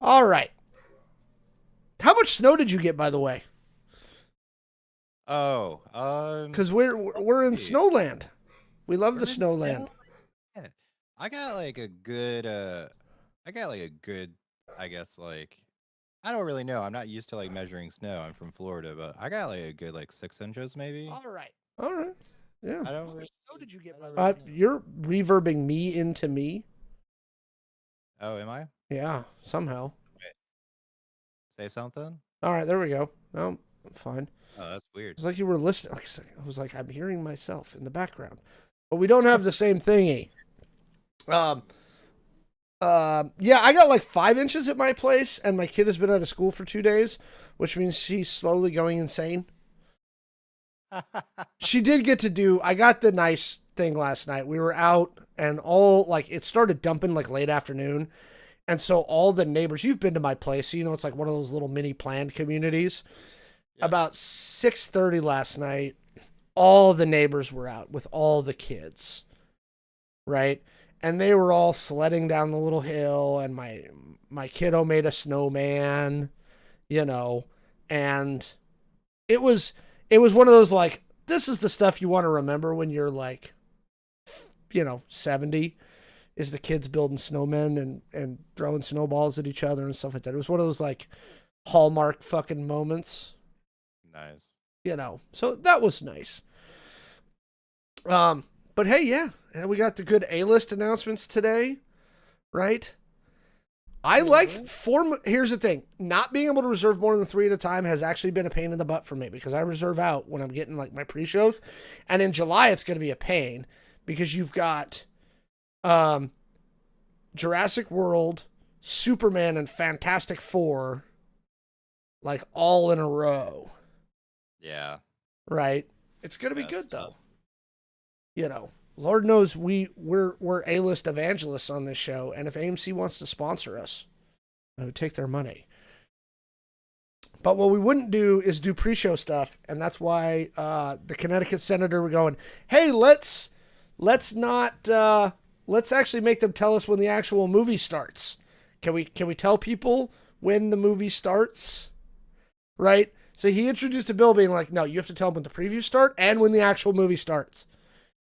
All right. How much snow did you get, by the way? Oh, Because we're in hey, Snowland. We love the we're in Snowland. snow. Yeah. I got like a good, I got like a good, I guess like I don't really know. I'm not used to like measuring snow. I'm from Florida, but I got like a good like 6 inches maybe. All right. All right. Yeah. I How don't much really, snow did you get, I by don't the way? really know. You're reverbing me into me. Oh, am I? Yeah, somehow. Wait, say something. All right, there we go. No, I'm fine. Oh, that's weird. It's like you were listening. I was like, I'm hearing myself in the background, but we don't have the same thingy. Um, yeah, I got like 5 inches at my place, and my kid has been out of school for 2 days, which means she's slowly going insane. She did get to do. I got the nice thing last night. We were out, and all like it started dumping like late afternoon, and so all the neighbors. You've been to my place, so you know it's like one of those little mini planned communities. Yeah. About 6:30 last night, all the neighbors were out with all the kids, right? And they were all sledding down the little hill, and my kiddo made a snowman, you know, and it was it was one of those like this is the stuff you want to remember when you're like 70 is the kids building snowmen and throwing snowballs at each other and stuff like that. It was one of those like hallmark fucking moments, Nice. So that was nice. But hey, yeah, and we got the good A-list announcements today, right? I like Really? four. Here's the thing: not being able to reserve more than three at a time has actually been a pain in the butt for me because I reserve out when I'm getting like my pre-shows, and in July it's going to be a pain because you've got um, Jurassic World, Superman, and Fantastic Four like all in a row, Yeah. right? It's going to be Yeah, it's good tough. though. Lord knows we're A-list evangelists on this show, and if AMC wants to sponsor us, I would take their money. But what we wouldn't do is do pre-show stuff, and that's why the Connecticut senator were going, "Hey, let's not let's actually make them tell us when the actual movie starts. Can we tell people when the movie starts, right?" So he introduced a bill being like, "No, you have to tell them when the previews start and when the actual movie starts."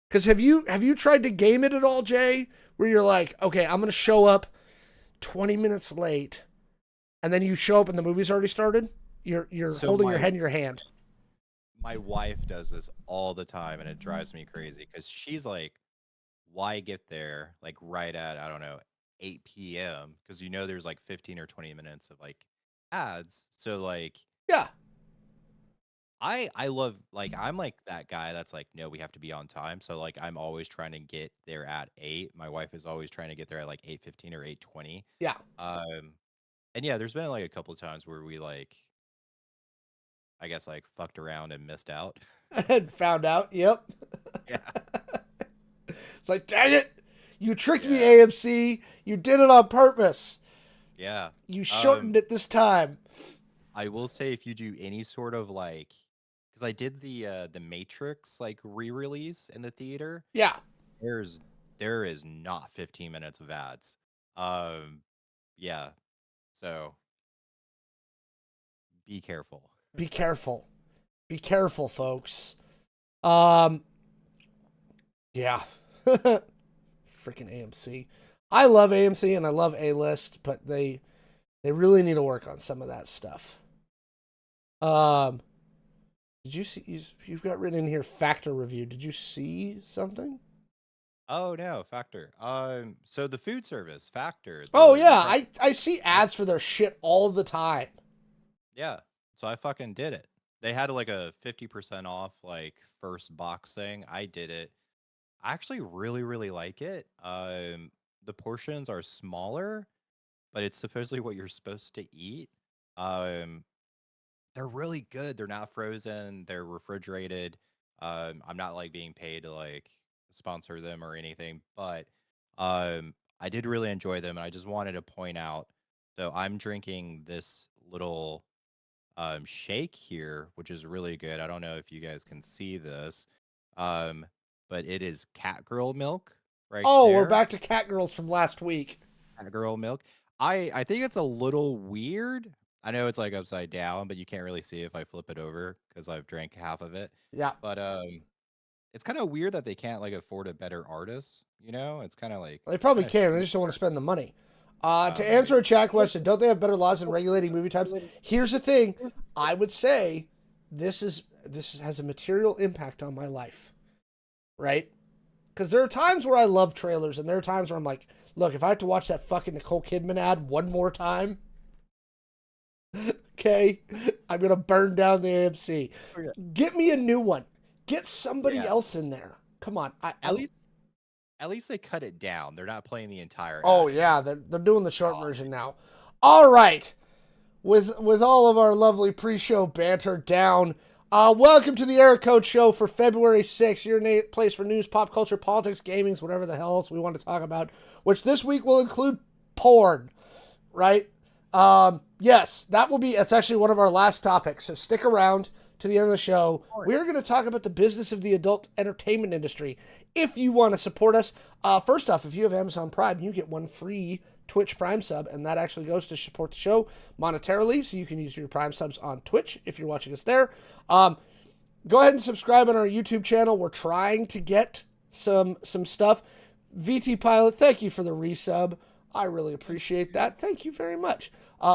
Because have you tried to game it at all, Jay? Where you're like, okay, I'm gonna show up 20 minutes late, and then you show up and the movie's already started. You're So holding your my head in your hand. my wife does this all the time, and it drives me crazy because she's like, "Why get there like right at I don't know 8 p.m. Because there's like 15 or 20 minutes of like ads. So like Yeah, I love like I'm like that guy that's like no, we have to be on time. So like I'm always trying to get there at 8. My wife is always trying to get there at like 8:15 or 8:20. yeah. Um, and yeah, there's been like a couple of times where we like I guess like fucked around and missed out. And found out. Yep. Yeah. It's like, dang it, you tricked me, Yeah. AMC. You did it on purpose. Yeah. You Um, shortened it this time. I will say if you do any sort of like, because I did the Matrix like re-release in the theater, Yeah. there's there is not 15 minutes of ads. Um, yeah. So be careful. Be careful. Be careful, folks. Um. Yeah. Freaking AMC. I love AMC and I love A List, but they really need to work on some of that stuff. Um, did you see? You've got written in here factor review. Did you see something? Oh no, Factor. So the food service Factor, Oh the yeah, trying. I see Yeah, ads for their shit all the time. yeah. So I fucking did it. They had like a 50% off like first box thing. I did it. I actually really, really like it. The portions are smaller, but it's supposedly what you're supposed to eat. Um, they're really good. They're not frozen. They're refrigerated. I'm not like being paid to like sponsor them or anything, but I did really enjoy them, and I just wanted to point out. So I'm drinking this little shake here, which is really good. I don't know if you guys can see this, um, but it is cat girl milk right Oh, we're there. back to Cat Girls from last week. Cat girl milk. I think it's a little weird. I know it's like upside down, but you can't really see if I flip it over because I've drank half of it. Yeah. But it's kind of weird that they can't like afford a better artist. You know, it's kind of like They probably kind of can. They shitty. just don't want to spend the money. To Maybe. answer a chat question, don't they have better laws in regulating movie types? Here's the thing. I would say this has a material impact on my life, right? Because there are times where I love trailers, and there are times where I'm like, look, if I have to watch that fucking Nicole Kidman ad one more time, okay, I'm gonna burn down the AMC. Okay. Get me a new one. Get somebody Yeah. else in there. Come on. At least they cut it down. They're not playing the entire Oh ad yeah, anymore. they're doing the short Oh, version now. All right, with all of our lovely pre-show banter down, welcome to the Eric Code Show for February 6th. Your place for news, pop culture, politics, gaming, whatever the hell else we want to talk about. Which this week will include porn, right? Yes, that's actually one of our last topics. So stick around to the end of the show. We're going to talk about the business of the adult entertainment industry. If you want to support us, first off, if you have Amazon Prime, you get one free Twitch Prime sub, and that actually goes to support the show monetarily, so you can use your Prime subs on Twitch if you're watching us there. Go ahead and subscribe on our YouTube channel. We're trying to get some stuff. VT Pilot, thank you for the resub. I really appreciate that. Thank you very much.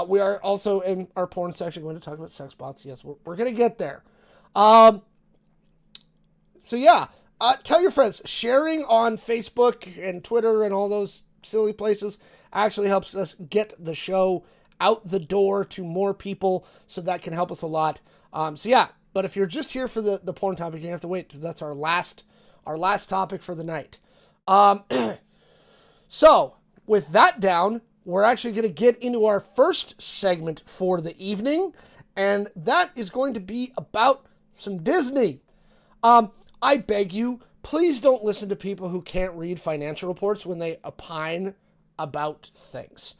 We are also in our porn section going to talk about sex bots. Yes, we're going to get there. So yeah, tell your friends. Sharing on Facebook and Twitter and all those silly places actually helps us get the show out the door to more people, so that can help us a lot. So yeah, but if you're just here for the porn topic, you have to wait because that's our last topic for the night. So with that down, we're actually going to get into our first segment for the evening, and that is going to be about some Disney. I beg you, please don't listen to people who can't read financial reports when they opine about things.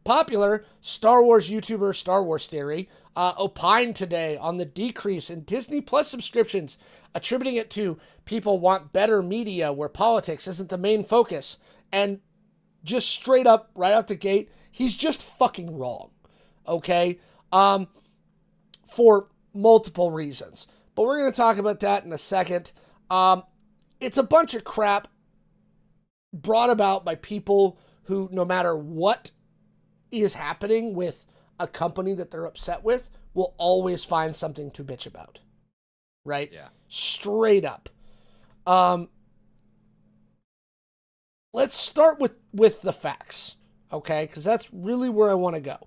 Popular Star Wars YouTuber Star Wars Theory opined today on the decrease in Disney Plus subscriptions, attributing it to people want better media where politics isn't the main focus. And just straight up, right out the gate, he's just fucking wrong. Okay? For multiple reasons. But we're going to talk about that in a second. It's a bunch of crap brought about by people who, no matter what is happening with a company that they're upset with, will always find something to bitch about. Right? Yeah. Straight up. Let's start with the facts, okay? Because that's really where I want to go.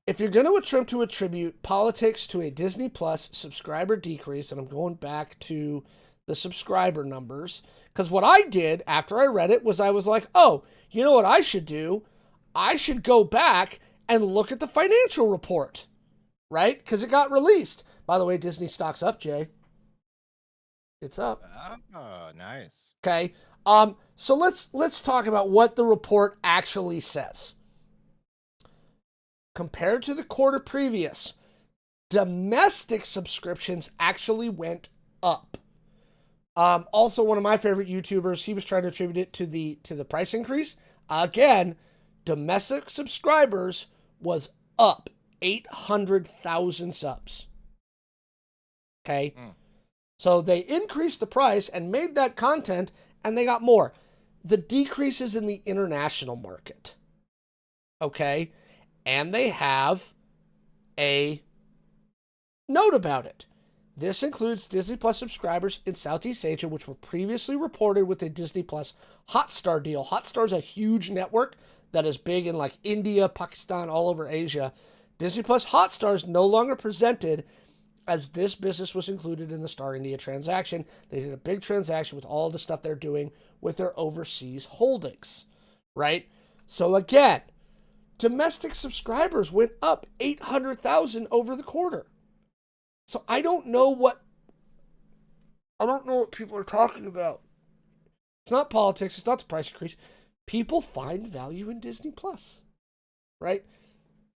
If you're going to attribute politics to a Disney Plus subscriber decrease, and I'm going back to the subscriber numbers, because what I did after I read it was I was like, oh, you know what I should do? I should go back and look at the financial report, right? Because it got released. By the way, Disney stock's up, Jay. It's up. Oh, nice. Okay. So let's talk about what the report actually says. Compared to the quarter previous, domestic subscriptions actually went up. Also, one of my favorite YouTubers, he was trying to attribute it to the price increase. Again, domestic subscribers was up 800,000 subs. Okay. So they increased the price and made that content, and they got more. The decrease is in the international market. Okay. And they have a note about it. This includes Disney Plus subscribers in Southeast Asia, which were previously reported with a Disney Plus Hotstar deal. Hotstar is a huge network that is big in like India, Pakistan, all over Asia. Disney Plus Hotstar is no longer presented as this business was included in the Star India transaction. They did a big transaction with all the stuff they're doing with their overseas holdings, right? So again, domestic subscribers went up 800,000 over the quarter. So I don't know what people are talking about. It's not politics. It's not the price increase. People find value in Disney Plus, right?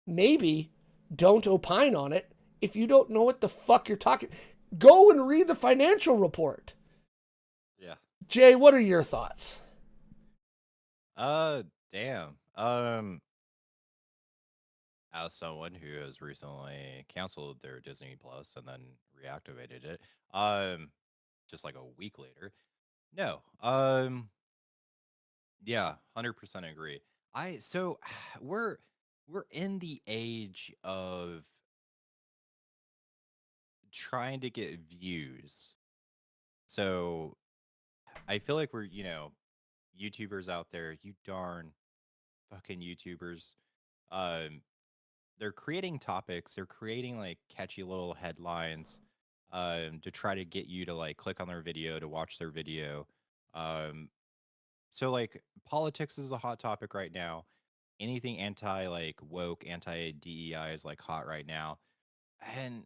Maybe don't opine on it if you don't know what the fuck you're talking. Go and read the financial report. Yeah. Jay, what are your thoughts? Damn. as someone who has recently canceled their Disney Plus and then reactivated it, just like a week later. No, yeah, 100% agree. So we're we're in the age of trying to get views. So I feel like we're, YouTubers out there, you darn fucking YouTubers. Um, they're creating topics, they're creating like catchy little headlines to try to get you to like click on their video to watch their video. Um, so like politics is a hot topic right now. Anything anti like woke, anti DEI is like hot right now. And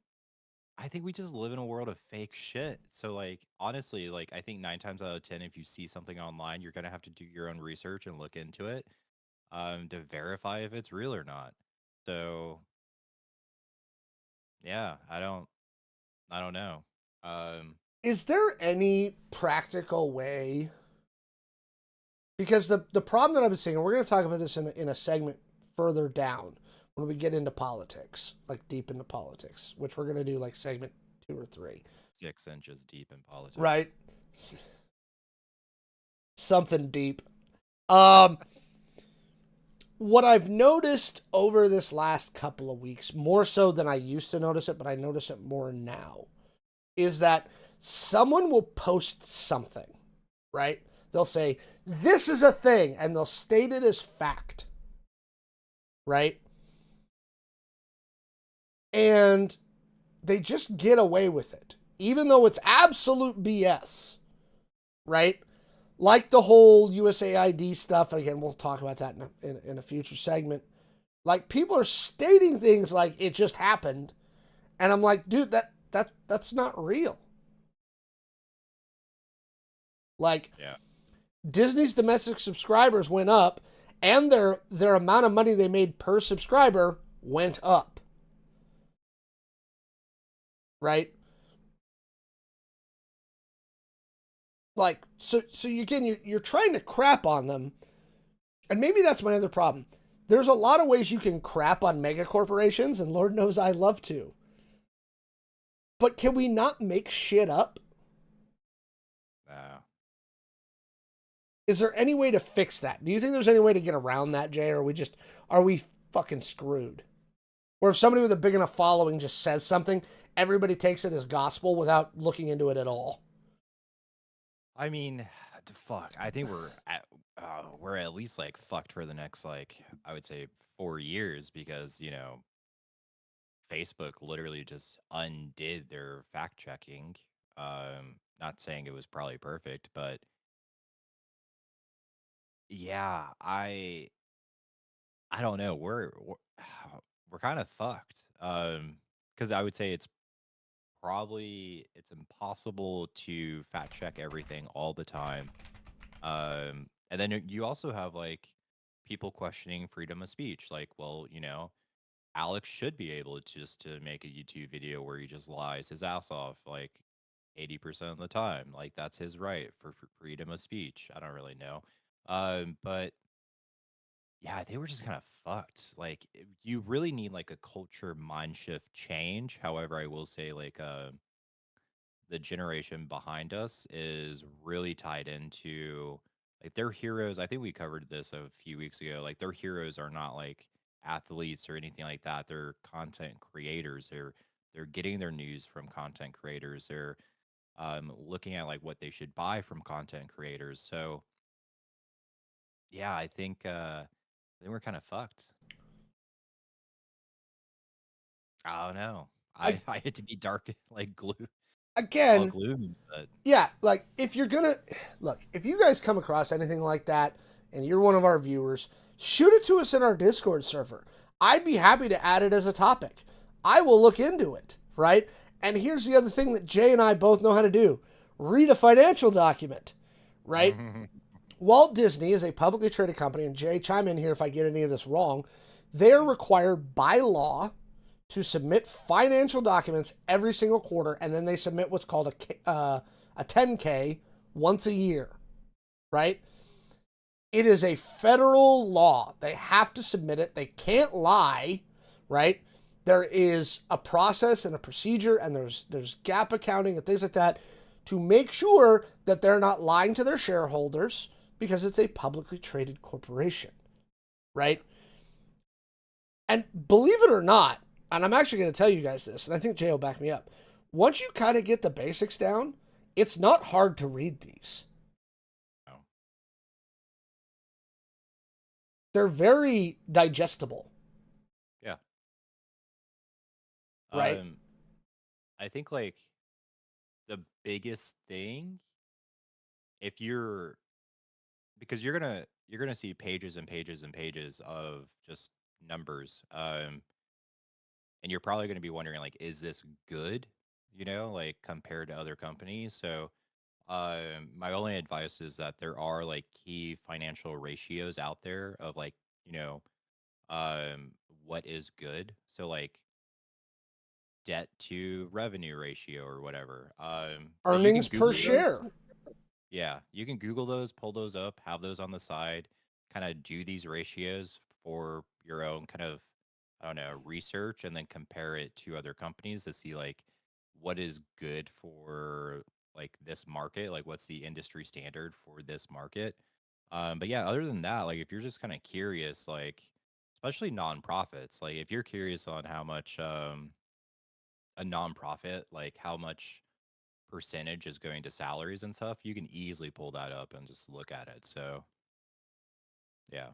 I think we just live in a world of fake shit. So like honestly, like I think 9 times out of 10, if you see something online, you're gonna have to do your own research and look into it to verify if it's real or not. So yeah, I don't know. Um Is there any practical way? Because the problem that I've been seeing, and we're going to talk about this in a segment further down when we get into politics, like deep into politics, which we're going to do like segment 2 or 3. 6 inches deep in politics. Right. Something deep. What I've noticed over this last couple of weeks, more so than I used to notice it, but I notice it more now, is that someone will post something, right? They'll say, this is a thing, and they'll state it as fact, right? And they just get away with it, even though it's absolute BS, right? Like the whole USAID stuff. Again, we'll talk about that in a future segment. Like, people are stating things like it just happened, and I'm like, dude, that's not real. Like, Yeah. Disney's domestic subscribers went up, and their amount of money they made per subscriber went up. Right? Like, so again, you're trying to crap on them, and maybe that's my other problem. There's a lot of ways you can crap on mega corporations, and Lord knows I love to. But can we not make shit up? Is there any way to fix that? Do you think there's any way to get around that, Jay? Or are we fucking screwed? Or if somebody with a big enough following just says something, everybody takes it as gospel without looking into it at all? I mean, fuck. I think we're at least like fucked for the next like I would say 4 years because Facebook literally just undid their fact checking. Not saying it was probably perfect, but yeah, I don't know. We're kind of fucked. Because I would say it's impossible to fact check everything all the time. And then you also have like people questioning freedom of speech. Like, well, Alex should be able to make a YouTube video where he just lies his ass off like 80% of the time. Like that's his right for freedom of speech. I don't really know. But yeah, they were just kind of fucked. Like you really need like a culture mind shift change. However, I will say like the generation behind us is really tied into like their heroes. I think we covered this a few weeks ago. Like their heroes are not like athletes or anything like that. They're content creators. They're getting their news from content creators. They're looking at like what they should buy from content creators. So yeah, I think we're kind of fucked. I don't know. I, I hate to be dark like glue all again, gloomy, but yeah, like if you're gonna look, if you guys come across anything like that and you're one of our viewers, shoot it to us in our Discord server. I'd be happy to add it as a topic. I will look into it, right? And here's the other thing that Jay and I both know how to do: read a financial document, right? Walt Disney is a publicly traded company, and Jay, chime in here if I get any of this wrong. They are required by law to submit financial documents every single quarter, and then they submit what's called a 10K once a year, right? It is a federal law. They have to submit it. They can't lie, right? There is a process and a procedure, and there's gap accounting and things like that to make sure that they're not lying to their shareholders because it's a publicly traded corporation, right? And believe it or not, and I'm actually going to tell you guys this, and I think Jay will back me up. Once you kind of get the basics down, it's not hard to read these. No. They're very digestible. Yeah. Right. I think like the biggest thing, if you're, because you're gonna see pages and pages and pages of just numbers, and you're probably gonna be wondering like, is this good? You know, like compared to other companies. So, my only advice is that there are like key financial ratios out there of like, you know, what is good. So like debt to revenue ratio or whatever. You can Earnings per Google share. those. Yeah, you can Google those, pull those up, have those on the side, kind of do these ratios for your own kind of, I don't know, research, and then compare it to other companies to see like what is good for like this market, like what's the industry standard for this market. But yeah, other than that, like if you're just kind of curious, like especially nonprofits, like if you're curious on how much a nonprofit, like how much percentage is going to salaries and stuff, you can easily pull that up and just look at it. So, yeah.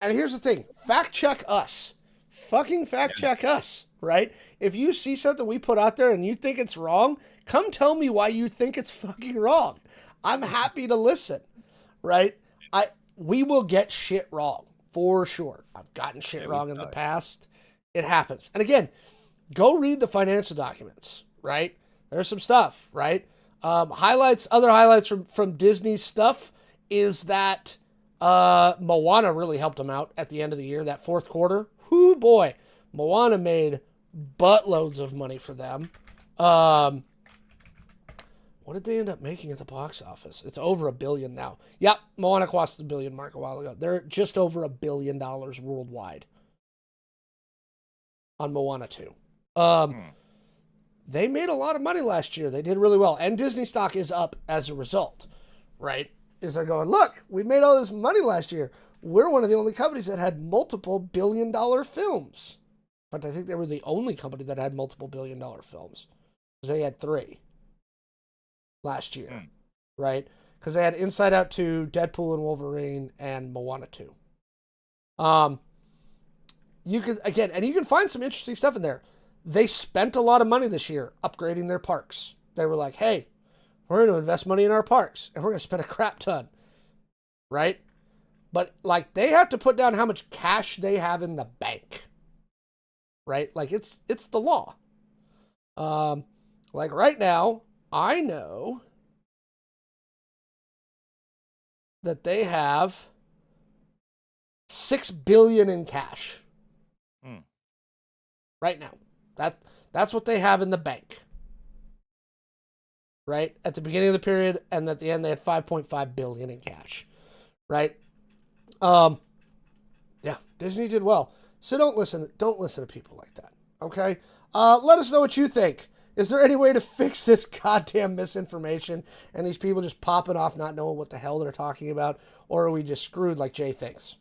And here's the thing, fact check us. Fucking fact Yeah. check us, right? If you see something we put out there and you think it's wrong, come tell me why you think it's fucking wrong. I'm happy to listen, right? We will get shit wrong for sure. I've gotten shit Yeah, we wrong in the suck. past. It happens. And again, go read the financial documents, right? There's some stuff, right? Other highlights from Disney stuff is that Moana really helped them out at the end of the year, that fourth quarter. Whoo boy, Moana made buttloads of money for them. What did they end up making at the box office? It's over $1 billion now. Yep, Moana crossed the billion mark a while ago. They're just over $1 billion worldwide on Moana 2. Hmm. They made a lot of money last year. They did really well. And Disney stock is up as a result, right? Is they're going, look, we made all this money last year. We're one of the only companies that had multiple billion-dollar films. But I think they were the only company that had multiple billion-dollar films. They had 3 last year, right? Because they had Inside Out 2, Deadpool and Wolverine, and Moana 2. You can find some interesting stuff in there. They spent a lot of money this year upgrading their parks. They were like, hey, we're going to invest money in our parks, and we're going to spend a crap ton, right? But like they have to put down how much cash they have in the bank, right? Like it's the law. Like right now, I know that they have $6 billion in cash right now. That's what they have in the bank. Right? At the beginning of the period and at the end they had 5.5 billion in cash. Right? Yeah, Disney did well. So don't listen to people like that. Okay? Let us know what you think. Is there any way to fix this goddamn misinformation and these people just popping off not knowing what the hell they're talking about? Or are we just screwed like Jay thinks?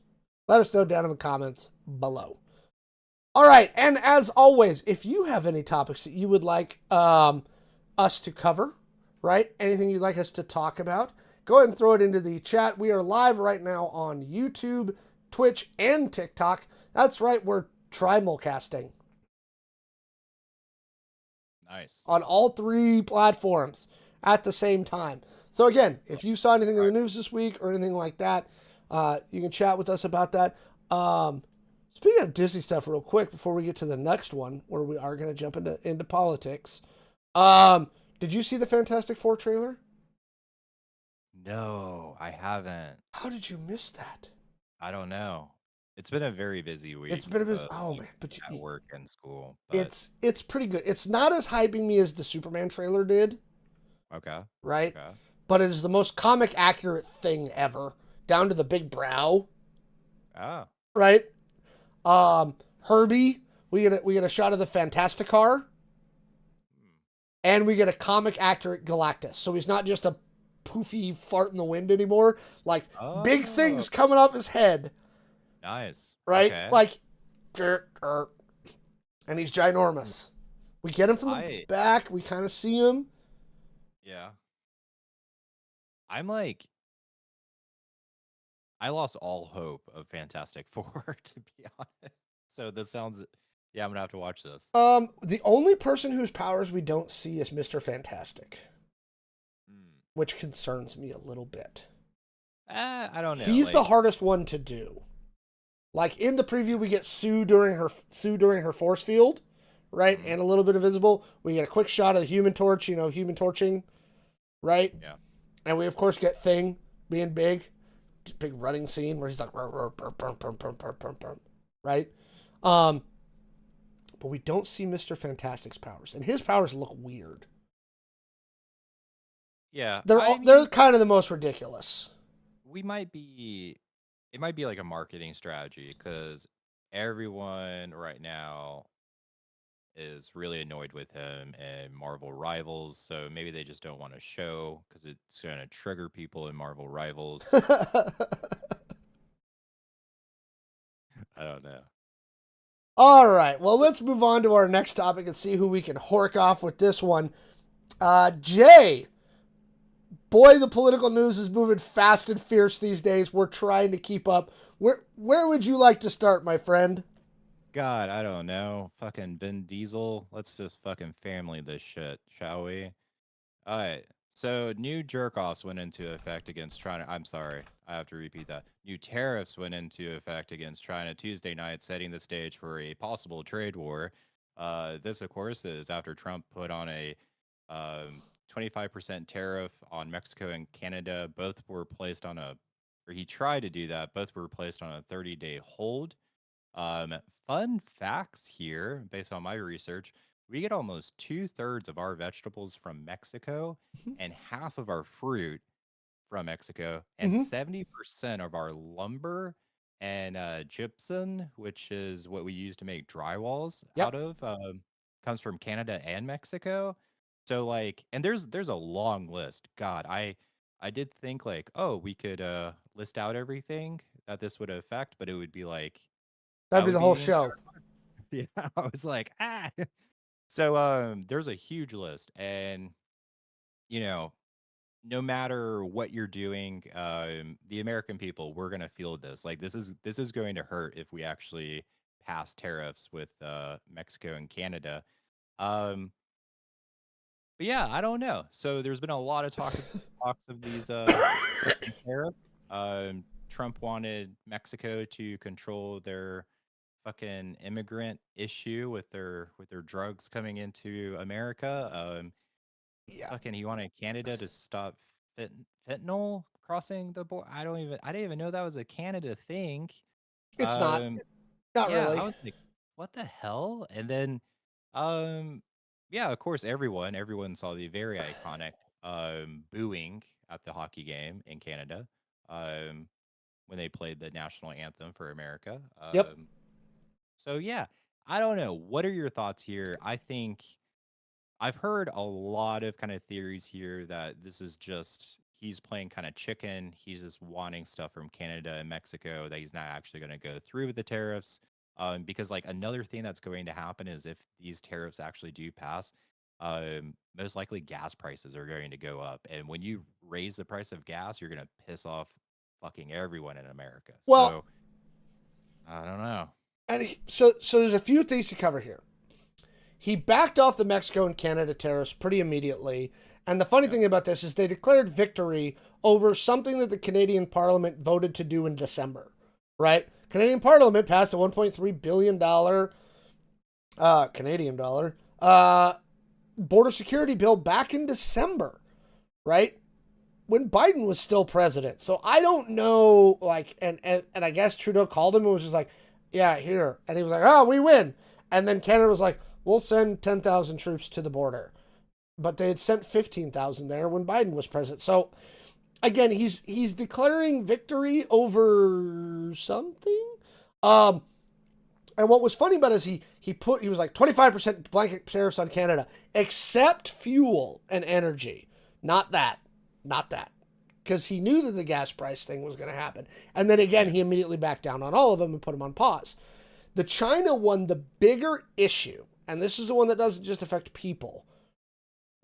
Let us know down in the comments below. All right, and as always, if you have any topics that you would like us to cover, right? Anything you'd like us to talk about, go ahead and throw it into the chat. We are live right now on YouTube, Twitch, and TikTok. That's right, we're trimulcasting. Nice. On all 3 platforms at the same time. So again, if you saw anything in the news this week or anything like that, you can chat with us about that. Speaking of Disney stuff real quick before we get to the next one, where we are going to jump into politics. Did you see the Fantastic Four trailer? No, I haven't. How did you miss that? I don't know. It's been a very busy week. It's been a busy. Oh man, but at work and school. But it's pretty good. It's not as hyping me as the Superman trailer did. okay. Right. Okay. But it is the most comic accurate thing ever, down to the big brow. Ah. Right. Herbie. We get a shot of the Fantasticar, and we get a comic accurate Galactus. So he's not just a poofy fart in the wind anymore. Like big things coming off his head. Nice. Right? Okay. Like, and he's ginormous. We get him from the back. We kind of see him. Yeah. I'm like, I lost all hope of Fantastic Four, to be honest. So this sounds, yeah, I'm gonna have to watch this. The only person whose powers we don't see is Mr. Fantastic, which concerns me a little bit. I don't know. He's the hardest one to do. Like in the preview, we get Sue during her force field, right, and a little bit of Visible. We get a quick shot of the Human Torch, human torching, right? Yeah. And we of course get Thing being big running scene where he's like, right? But we don't see Mr. Fantastic's powers, and his powers look weird. Yeah, they're kind of the most ridiculous. It might be like a marketing strategy because everyone right now is really annoyed with him and Marvel Rivals, so maybe they just don't want to show because it's going to trigger people in Marvel Rivals. I don't know. All right, well, let's move on to our next topic and see who we can hork off with this one. Jay, boy, the political news is moving fast and fierce these days. We're trying to keep up. Where would you like to start, my friend? God, I don't know. Fucking Vin Diesel. Let's just fucking family this shit, shall we? All right. So new jerk-offs went into effect against China. I'm sorry. I have to repeat that. New tariffs went into effect against China Tuesday night, setting the stage for a possible trade war. This, of course, is after Trump put on a 25% tariff on Mexico and Canada. Both were placed on he tried to do that. Both were placed on a 30-day hold. Fun facts here, based on my research, we get almost 2/3 of our vegetables from Mexico and half of our fruit from Mexico, and 70% of our lumber and gypsum, which is what we use to make drywalls out of, comes from Canada and Mexico. So and there's a long list. God, I did think oh, we could list out everything that this would affect, but it would be that'd be the whole show. Yeah, I was like, So there's a huge list, and no matter what you're doing, the American people, we're gonna feel this. This is going to hurt if we actually pass tariffs with Mexico and Canada. But yeah, I don't know. So there's been a lot of talks of these tariffs. Trump wanted Mexico to control their fucking immigrant issue with their drugs coming into America. Fucking he wanted Canada to stop fentanyl crossing the border. I didn't even know that was a Canada thing. It's not really. I was like, what the hell? And then yeah, of course everyone saw the very iconic booing at the hockey game in Canada when they played the national anthem for America. Yep. So yeah, I don't know. What are your thoughts here? I think I've heard a lot of kind of theories here that this is just he's playing kind of chicken. He's just wanting stuff from Canada and Mexico that he's not actually going to go through with the tariffs. Because another thing that's going to happen is if these tariffs actually do pass, most likely gas prices are going to go up. And when you raise the price of gas, you're going to piss off fucking everyone in America. Well, so, I don't know. And so there's a few things to cover here. He backed off the Mexico and Canada tariffs pretty immediately. And the funny thing about this is they declared victory over something that the Canadian Parliament voted to do in December, right? Canadian Parliament passed a $1.3 billion Canadian dollar border security bill back in December, right? When Biden was still president. So I don't know, and I guess Trudeau called him and was just like, yeah, here. And he was like, oh, we win. And then Canada was like, we'll send 10,000 troops to the border. But they had sent 15,000 there when Biden was president. So again, he's declaring victory over something. And And what was funny about it is he was like 25% blanket tariffs on Canada, except fuel and energy. Not that. Because he knew that the gas price thing was going to happen. And then again, he immediately backed down on all of them and put them on pause. The China one, the bigger issue, and this is the one that doesn't just affect people,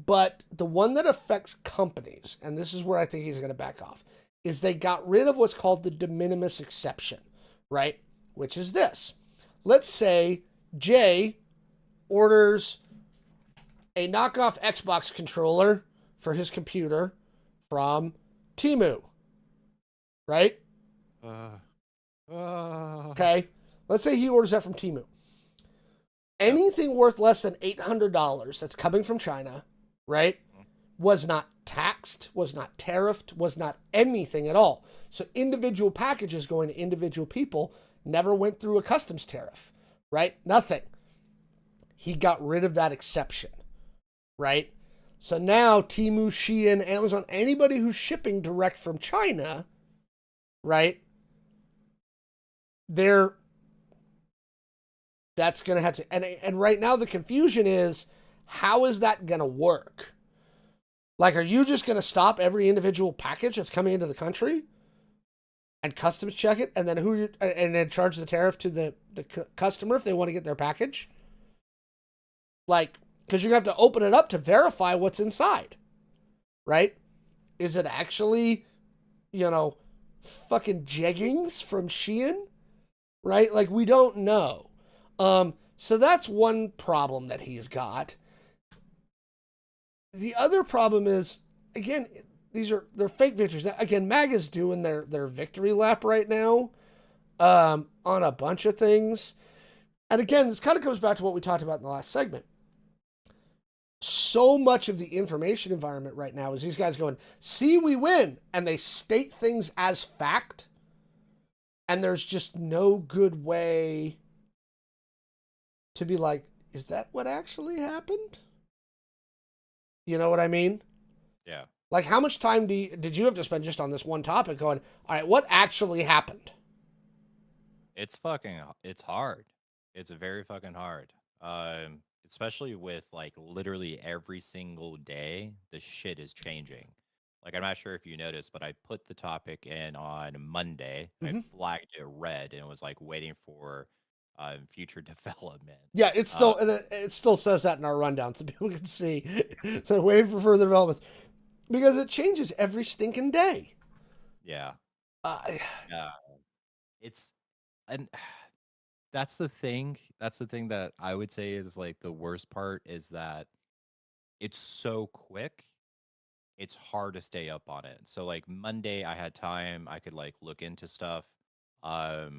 but the one that affects companies, and this is where I think he's going to back off, is they got rid of what's called the de minimis exception, right? Which is this. Let's say Jay orders a knockoff Xbox controller for his computer from Temu, right? Okay. Let's say he orders that from Temu. Anything worth less than $800 that's coming from China, right, was not taxed, was not tariffed, was not anything at all. So individual packages going to individual people never went through a customs tariff, right? Nothing. He got rid of that exception, right? So now Temu, Shein, Amazon, anybody who's shipping direct from China, right, that's going to have to, and right now the confusion is, how is that going to work? Like, are you just going to stop every individual package that's coming into the country and customs check it, and then and then charge the tariff to the customer if they want to get their package? Like, because you're going to have to open it up to verify what's inside, right? Is it actually, fucking jeggings from Shein, right? Like, we don't know. So that's one problem that he's got. The other problem is, again, they're fake victories. Now, again, MAGA's doing their victory lap right now, on a bunch of things. And again, this kind of comes back to what we talked about in the last segment. So much of the information environment right now is these guys going, see, we win. And they state things as fact. And there's just no good way to be like, is that what actually happened? You know what I mean? Yeah. Like, how much time did you have to spend just on this one topic going, all right, what actually happened? It's hard. It's very fucking hard. Especially with like literally every single day, the shit is changing. Like, I'm not sure if you noticed, but I put the topic in on Monday. I flagged it red and was like waiting for future development. Yeah, it's still, and it still says that in our rundown so people can see. So waiting for further developments. Because it changes every stinking day. Yeah. Yeah. And that's the thing. That's the thing that I would say is like the worst part is that it's so quick. It's hard to stay up on it. So like Monday I had time, I could like look into stuff. But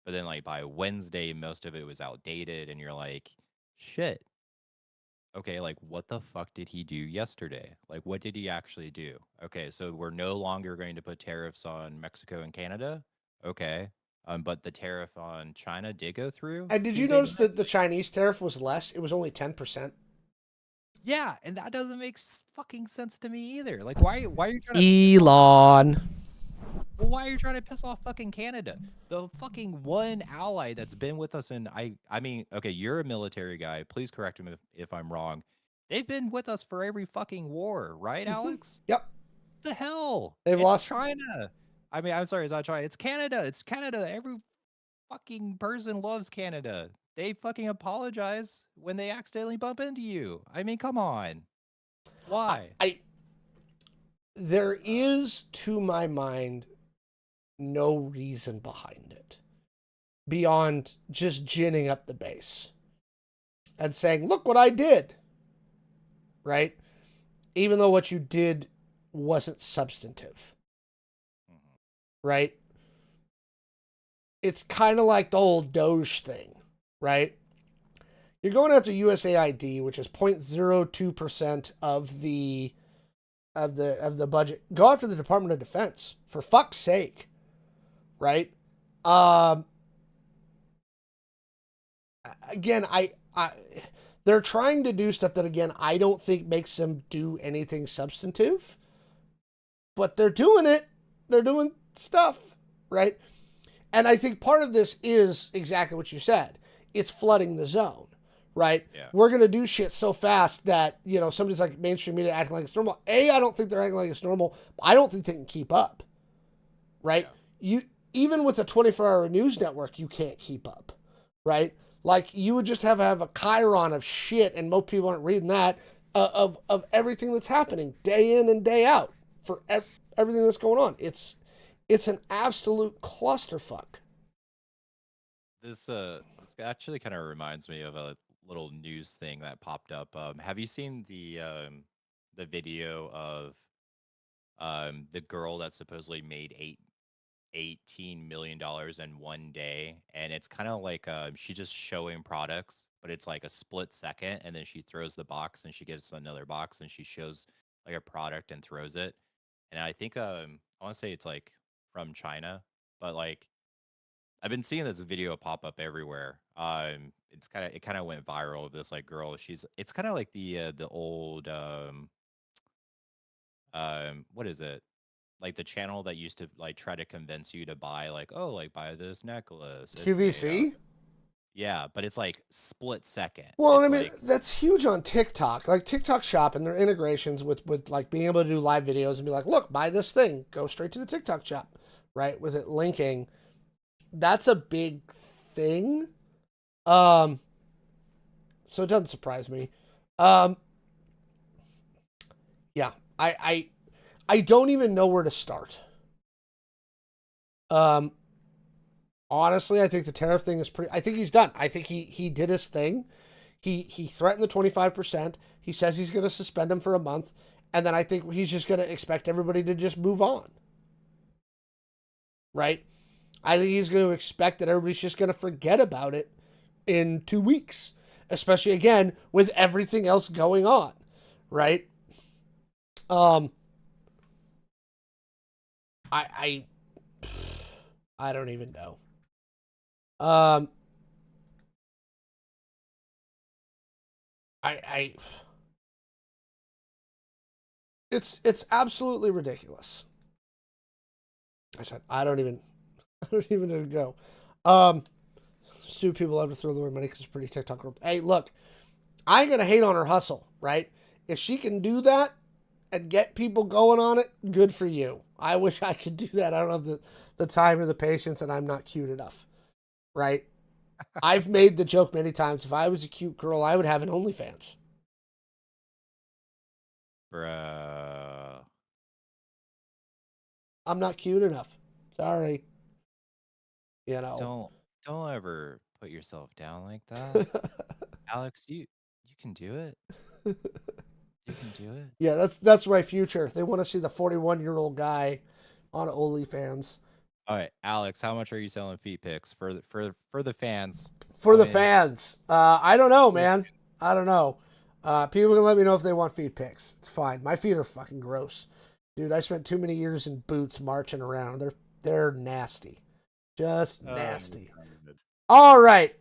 then like by Wednesday, most of it was outdated and you're like, shit. Okay, like what the fuck did he do yesterday? Like what did he actually do? Okay, so we're no longer going to put tariffs on Mexico and Canada. Okay. But the tariff on China did go through. And did you notice that the Chinese tariff was less? It was only 10%. Yeah, and that doesn't make fucking sense to me either. Like why are you trying to Elon. Well, why are you trying to piss off fucking Canada? The fucking one ally that's been with us, and I mean, okay, you're a military guy. Please correct me if I'm wrong. They've been with us for every fucking war, right, Alex? Yep. The hell? They've lost China. I mean, I'm sorry, it's not China. It's Canada. It's Canada. Every fucking person loves Canada. They fucking apologize when they accidentally bump into you. I mean, come on. Why? There is, to my mind, no reason behind it beyond just ginning up the base and saying, look what I did, right? Even though what you did wasn't substantive, right? It's kind of like the old Doge thing, right? You're going after USAID, which is 0.02% of the budget. Go after the Department of Defense, for fuck's sake. Right? Again, they're trying to do stuff that, again, I don't think makes them do anything substantive, but they're doing it. They're doing stuff, right? And I think part of this is exactly what you said. It's flooding the zone, right? Yeah. We're going to do shit so fast that, you know, somebody's like mainstream media acting like it's normal. I don't think they're acting like it's normal. I don't think they can keep up, right? Yeah. Even with a 24-hour news network, you can't keep up, right? Like, you would just have a chyron of shit, and most people aren't reading that, of everything that's happening day in and day out for everything that's going on. It's an absolute clusterfuck. This actually kind of reminds me of a little news thing that popped up. Have you seen the video of the girl that supposedly made $18 million in one day? And it's kind of like she's just showing products, but it's like a split second, and then she throws the box and she gets another box and she shows like a product and throws it. And I think I want to say it's like from China, but like I've been seeing this video pop up everywhere. It kind of went viral of this like girl. It's kind of like the old what is it? Like the channel that used to like try to convince you to buy like, oh, like buy this necklace. QVC? Yeah, but it's like split second. Well, It's I mean, like, that's huge on TikTok. Like TikTok Shop and their integrations with like being able to do live videos and be like, look, buy this thing, go straight to the TikTok Shop, right? With it linking. That's a big thing. So it doesn't surprise me. Yeah, I don't even know where to start. Honestly, I think the tariff thing is I think he's done. I think he did his thing. He threatened the 25%. He says he's going to suspend him for a month. And then I think he's just going to expect everybody to just move on. Right? I think he's going to expect that everybody's just going to forget about it in 2 weeks. Especially, again, with everything else going on. Right? I don't even know. It's absolutely ridiculous. I said I don't even know to go. Stupid people have to throw the word money because it's pretty TikTok world. Hey, look, I ain't gonna hate on her hustle, right? If she can do that and get people going on it, good for you. I wish I could do that. I don't have the time or the patience, and I'm not cute enough, right? I've made the joke many times. If I was a cute girl, I would have an OnlyFans. bruh. I'm not cute enough. Sorry. You know. Don't ever put yourself down like that. Alex, you can do it. You can do it. Yeah, that's my future. They want to see the 41-year-old guy on OnlyFans. All right, Alex, how much are you selling feet pics for the fans? For the fans, I don't know, man. I don't know. People can let me know if they want feet pics. It's fine. My feet are fucking gross, dude. I spent too many years in boots marching around. They're nasty, just nasty. All right.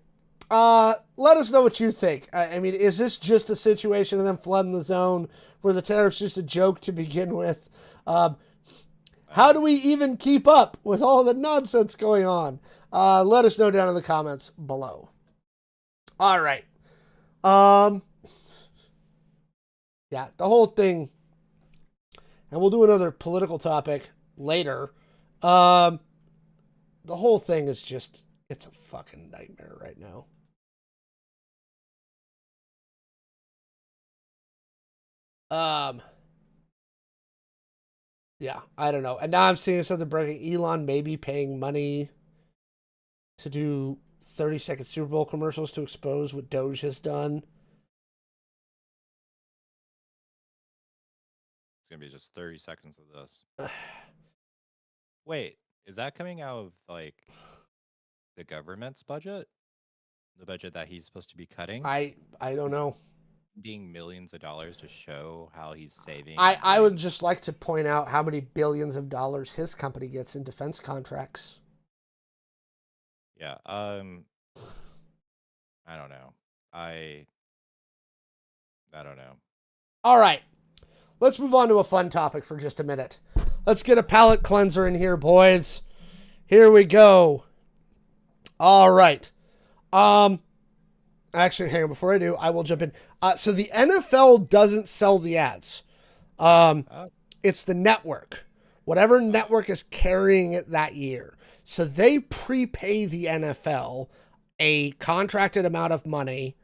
Let us know what you think. I mean, is this just a situation of them flooding the zone where the tariff's just a joke to begin with? How do we even keep up with all the nonsense going on? Let us know down in the comments below. All right. Yeah, the whole thing, and we'll do another political topic later. The whole thing is just, it's a fucking nightmare right now. Yeah, I don't know. And now I'm seeing something breaking. Elon may be paying money to do 30-second Super Bowl commercials to expose what Doge has done. It's going to be just 30 seconds of this. Wait, is that coming out of, like, the government's budget? The budget that he's supposed to be cutting? I don't know. Being millions of dollars to show how he's saving. I would just like to point out how many billions of dollars his company gets in defense contracts. Yeah. I don't know. I don't know. All right. Let's move on to a fun topic for just a minute. Let's get a palate cleanser in here, boys. Here we go. All right. Um, Actually, hang on. Before I do, I will jump in. So the NFL doesn't sell the ads. Um, Oh, it's the network, whatever oh, network is carrying it that year. So they prepay the NFL a contracted amount of money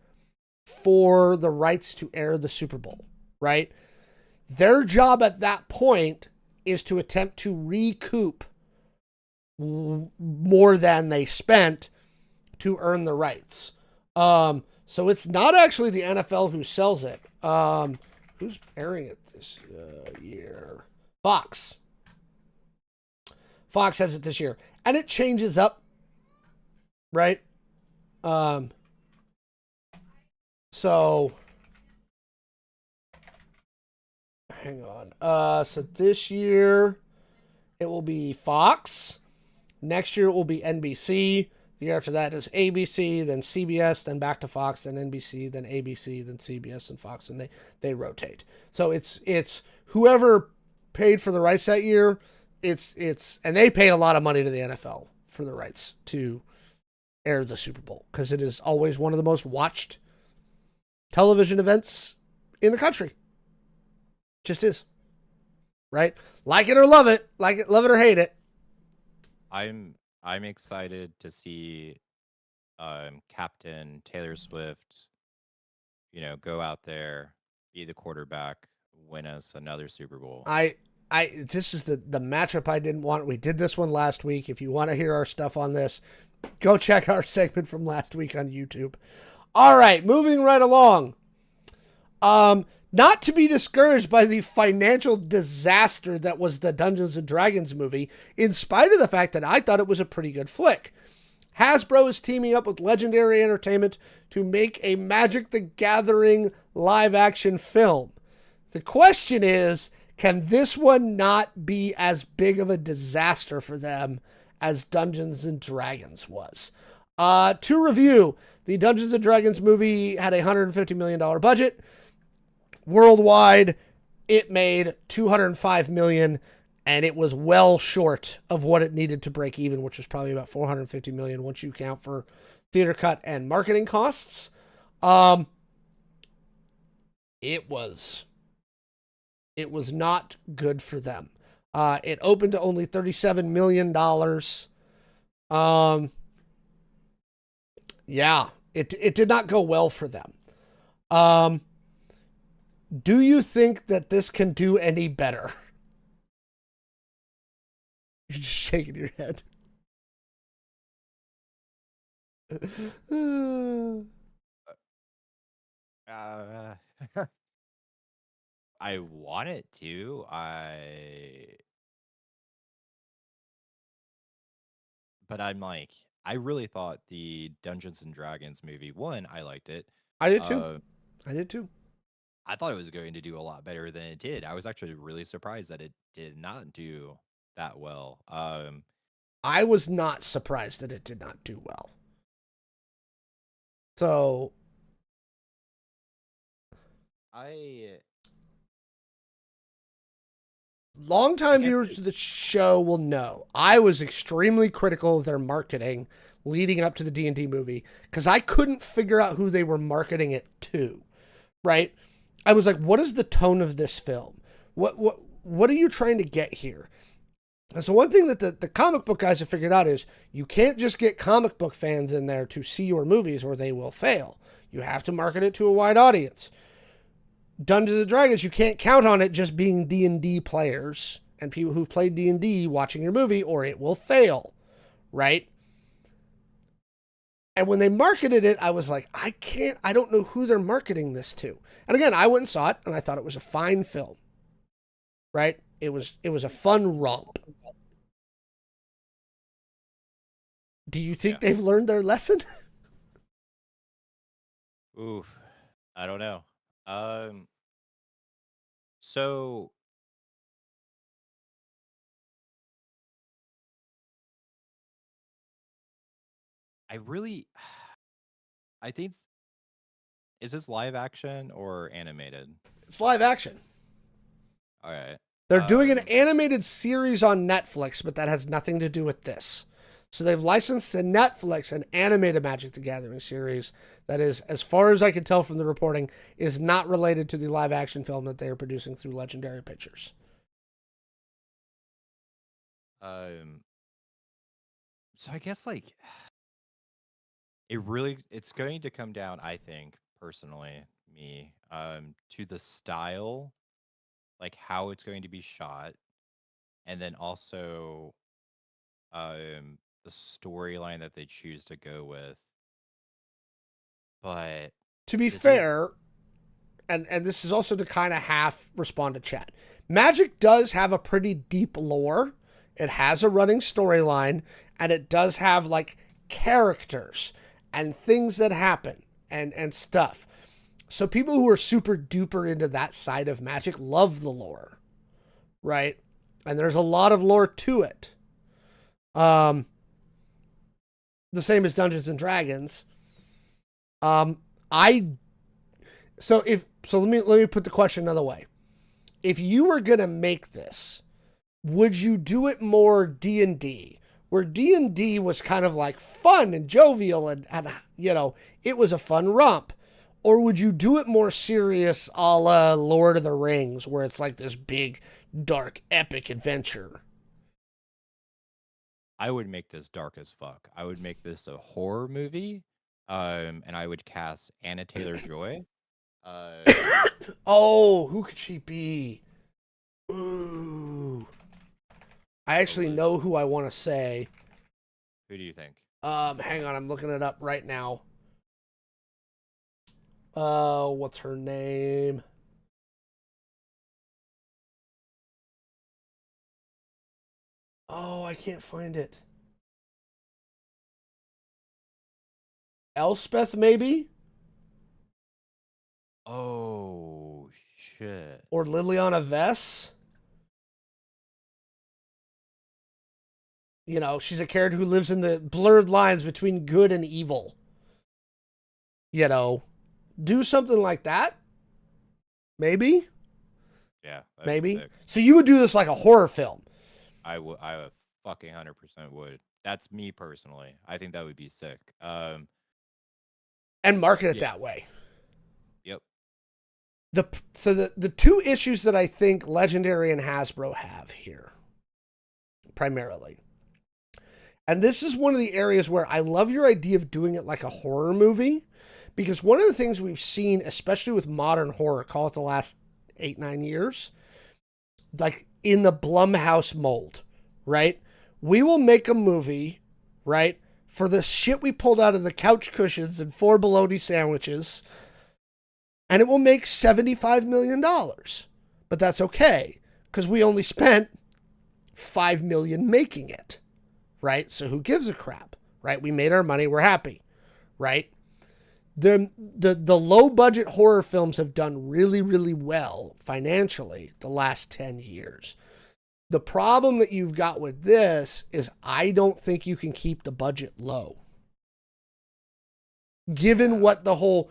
for the rights to air the Super Bowl, right? Their job at that point is to attempt to recoup more than they spent to earn the rights. So it's not actually the NFL who sells it. Who's airing it this year? Fox. Fox has it this year, and it changes up, right? Um, so hang on. So this year it will be Fox. Next year it will be NBC. The year after that is ABC, then CBS, then back to Fox, then NBC, then ABC, then CBS and Fox, and they rotate. So it's whoever paid for the rights that year. It's and they pay a lot of money to the NFL for the rights to air the Super Bowl because it is always one of the most watched television events in the country. Just is, right? Like it or love it, love it or hate it. I'm excited to see Captain Taylor Swift, go out there, be the quarterback, win us another Super Bowl. This is the matchup I didn't want. We did this one last week. If you want to hear our stuff on this, go check our segment from last week on YouTube. All right, moving right along. Not to be discouraged by the financial disaster that was the Dungeons and Dragons movie, in spite of the fact that I thought it was a pretty good flick. Hasbro is teaming up with Legendary Entertainment to make a Magic the Gathering live-action film. The question is, can this one not be as big of a disaster for them as Dungeons and Dragons was? To review, the Dungeons and Dragons movie had a $150 million budget. Worldwide, it made $205 million, and it was well short of what it needed to break even, which was probably about $450 million once you count for theater cut and marketing costs. It was not good for them. It opened to only $37 million. Yeah, it did not go well for them. Do you think that this can do any better? You're just shaking your head. Uh, I want it to. But I'm like, I really thought the Dungeons and Dragons movie, one, I liked it. I did too. Uh, I did too. I thought it was going to do a lot better than it did. I was actually really surprised that it did not do that well. I was not surprised that it did not do well. So I longtime guess viewers of the show will know I was extremely critical of their marketing leading up to the D&D movie because I couldn't figure out who they were marketing it to, right? I was like, what is the tone of this film? What are you trying to get here? And so one thing that the comic book guys have figured out is you can't just get comic book fans in there to see your movies or they will fail. You have to market it to a wide audience. Dungeons and Dragons, you can't count on it just being D&D players and people who've played D&D watching your movie or it will fail, right? And when they marketed it, I was like, I don't know who they're marketing this to. And again, I went and saw it and I thought it was a fine film, right? It was a fun romp. Do you think Yeah. they've learned their lesson? Oof. I don't know. So I really, I think, is this live action or animated? It's live action. All right. They're doing an animated series on Netflix, but that has nothing to do with this. So they've licensed to Netflix an animated Magic the Gathering series that is, as far as I can tell from the reporting, is not related to the live action film that they are producing through Legendary Pictures. So I guess like it's going to come down, I think, personally, me, to the style, like how it's going to be shot, and then also the storyline that they choose to go with. But To be this is fair, and this is also to kind of half respond to chat, Magic does have a pretty deep lore. It has a running storyline, and it does have like characters and things that happen and stuff. So people who are super duper into that side of Magic love the lore, right? And there's a lot of lore to it. The same as Dungeons and Dragons. Let me put the question another way. If you were gonna make this, would you do it more D&D, where D&D was kind of like fun and jovial and you know, it was a fun romp? Or would you do it more serious, a la Lord of the Rings, where it's like this big, dark, epic adventure? I would make this dark as fuck. I would make this a horror movie, and I would cast Anna Taylor-Joy. Oh, who could she be? Ooh. I actually know who I want to say. Who do you think? Hang on, I'm looking it up right now. What's her name? Oh, I can't find it. Elspeth, maybe? Oh, shit. Or Liliana Vess? You know, she's a character who lives in the blurred lines between good and evil. You know, do something like that? Maybe? Yeah. Maybe? So you would do this like a horror film? I fucking 100% would. That's me personally. I think that would be sick. And market it that way. Yep. The two issues that I think Legendary and Hasbro have here, primarily, and this is one of the areas where I love your idea of doing it like a horror movie, because one of the things we've seen, especially with modern horror, call it the last 8-9 years, like in the Blumhouse mold, right? We will make a movie, right, for the shit we pulled out of the couch cushions and 4 bologna sandwiches, and it will make $75 million. But that's okay, because we only spent $5 million making it, right? So who gives a crap, right? We made our money, we're happy, right? The low budget horror films have done really, really well financially the last 10 years. The problem that you've got with this is I don't think you can keep the budget low. Given what the whole,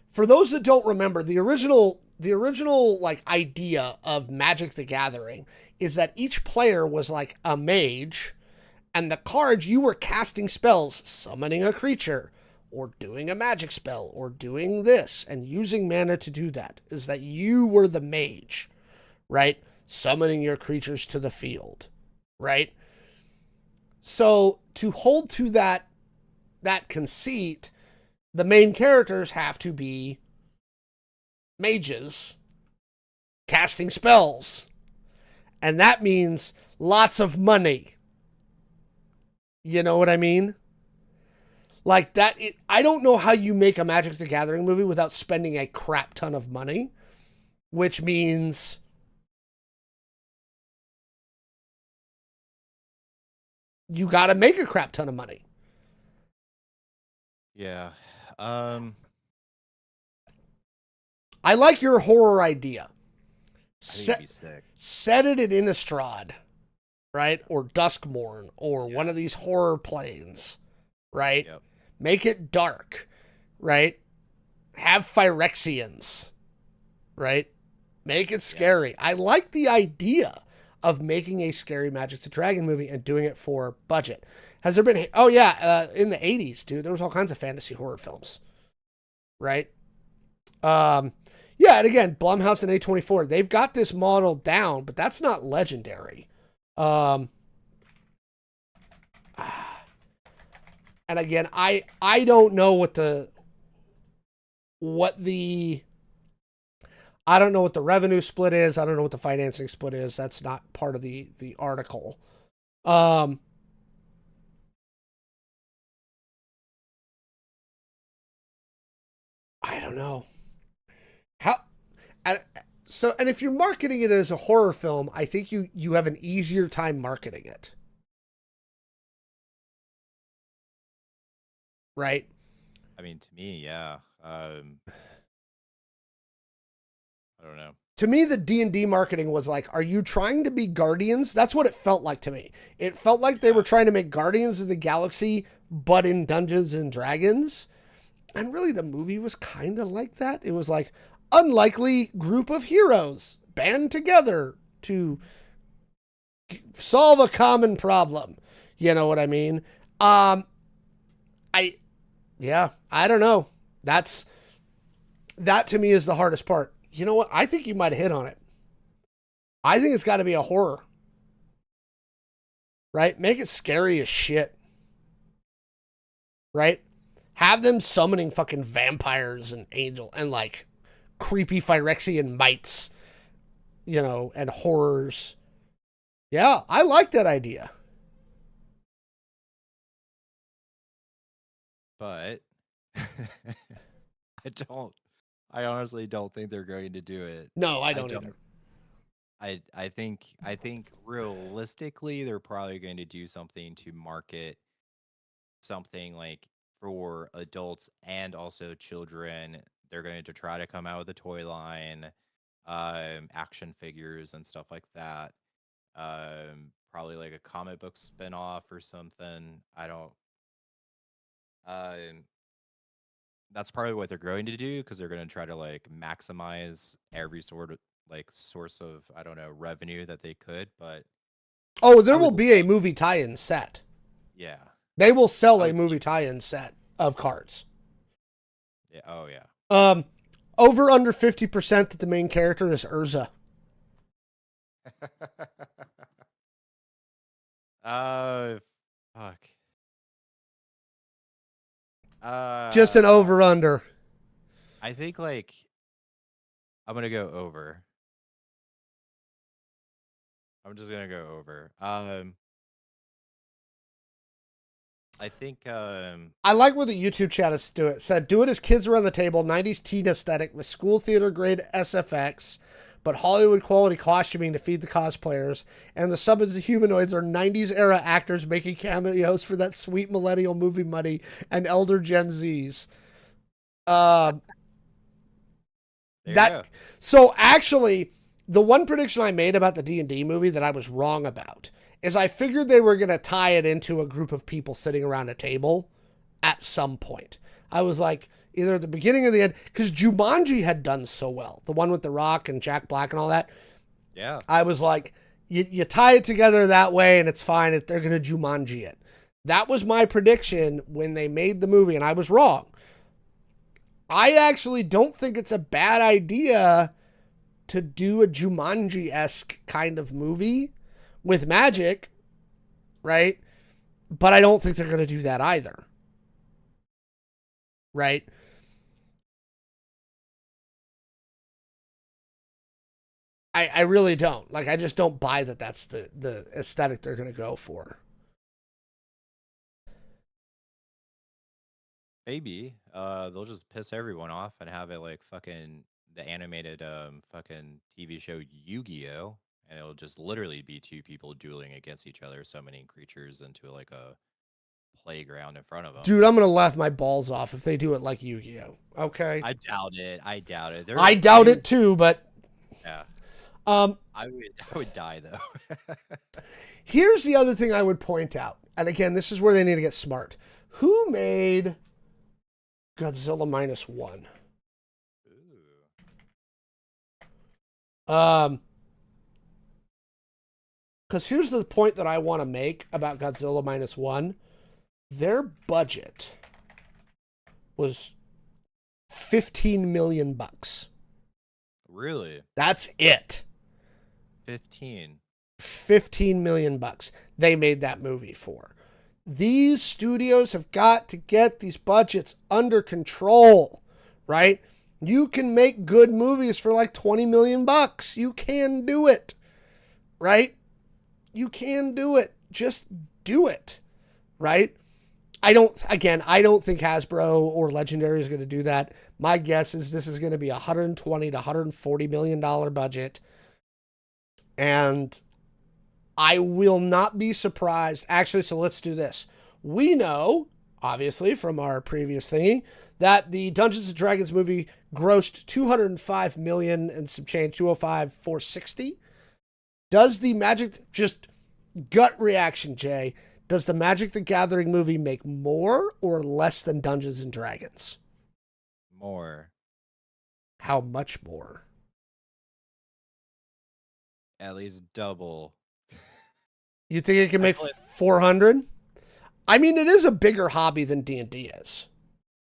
for those that don't remember, the original like idea of Magic the Gathering is that each player was like a mage, and the cards, you were casting spells, summoning a creature, or doing a magic spell, or doing this, and using mana to do that, is that you were the mage, right? Summoning your creatures to the field, right? So to hold to that conceit, the main characters have to be mages casting spells. And that means lots of money. You know what I mean? Like that, I don't know how you make a Magic the Gathering movie without spending a crap ton of money, which means you got to make a crap ton of money. Yeah. I like your horror idea. It'd be sick. Set it at Innistrad, right? Or Duskmourn, or one of these horror planes, right? Yep. Make it dark, right? Have Phyrexians, right? Make it scary. Yeah. I like the idea of making a scary Magic the Dragon movie and doing it for budget. Has there been? Oh yeah, in the '80s, dude, there was all kinds of fantasy horror films, right? Yeah, and again, Blumhouse and A24, they've got this model down, but that's not legendary. And again, I don't know what the I don't know what the revenue split is. I don't know what the financing split is. That's not part of the article. I don't know how. And, and if you're marketing it as a horror film, I think you have an easier time marketing it, right? I mean, to me, yeah. I don't know. To me, the D&D marketing was like, are you trying to be Guardians? That's what it felt like to me. It felt like they were trying to make Guardians of the Galaxy, but in Dungeons and Dragons. And really, the movie was kind of like that. It was like, unlikely group of heroes band together to solve a common problem. You know what I mean? I don't know. That to me is the hardest part. You know what? I think you might have hit on it. I think it's got to be a horror. Right? Make it scary as shit. Right? Have them summoning fucking vampires and angel and like creepy Phyrexian mites, you know, and horrors. Yeah, I like that idea. But I honestly don't think they're going to do it. No, I don't either. I think realistically they're probably going to do something to market something like for adults and also children. They're going to try to come out with a toy line, action figures and stuff like that. Probably like a comic book spinoff or something. I don't. That's probably what they're going to do because they're going to try to like maximize every sort of like source of, I don't know, revenue that they could. But oh, there will be a movie tie-in set. Yeah, they will sell a movie tie-in set of cards. Yeah. Oh yeah. Over under 50% that the main character is Urza. Fuck. Just an over under. I think like I'm gonna go over. I'm just gonna go over. I think I like what the YouTube chat is do it. Said do it as kids around the table, 90s teen aesthetic with school theater grade SFX, but Hollywood quality costuming to feed the cosplayers, and the subs humanoids are 90s era actors making cameos for that sweet millennial movie money and elder Gen Zs. So actually, the one prediction I made about the D&D movie that I was wrong about is I figured they were going to tie it into a group of people sitting around a table at some point. I was like, either at the beginning or the end, because Jumanji had done so well. The one with The Rock and Jack Black and all that. Yeah. I was like, you tie it together that way and it's fine if they're going to Jumanji it. That was my prediction when they made the movie, and I was wrong. I actually don't think it's a bad idea to do a Jumanji-esque kind of movie with magic, right? But I don't think they're going to do that either. Right? I really don't. Like, I just don't buy that that's the aesthetic they're going to go for. Maybe. They'll just piss everyone off and have it like fucking the animated fucking TV show Yu-Gi-Oh! And it'll just literally be two people dueling against each other, summoning creatures into like a playground in front of them. Dude, I'm going to laugh my balls off if they do it like Yu-Gi-Oh! Okay? I doubt it. I doubt it. I doubt it too, but... Yeah. I would die though. Here's the other thing I would point out. And again, this is where they need to get smart. Who made Godzilla -1? Because here's the point that I want to make about Godzilla -1. their budget was $15 million. Really? That's it. 15. $15 million they made that movie for. These studios have got to get these budgets under control, right? You can make good movies for like $20 million. You can do it, right? You can do it. Just do it, right? I don't think Hasbro or Legendary is going to do that. My guess is this is going to be $120 to $140 million budget. And I will not be surprised. Actually, so let's do this. We know, obviously, from our previous thingy, that the Dungeons and Dragons movie grossed $205 million and some change, 205, 460. Does the Magic, just gut reaction, Jay, does the Magic the Gathering movie make more or less than Dungeons and Dragons? More. How much more? At least double. You think it can make 400? I mean, it is a bigger hobby than D&D is.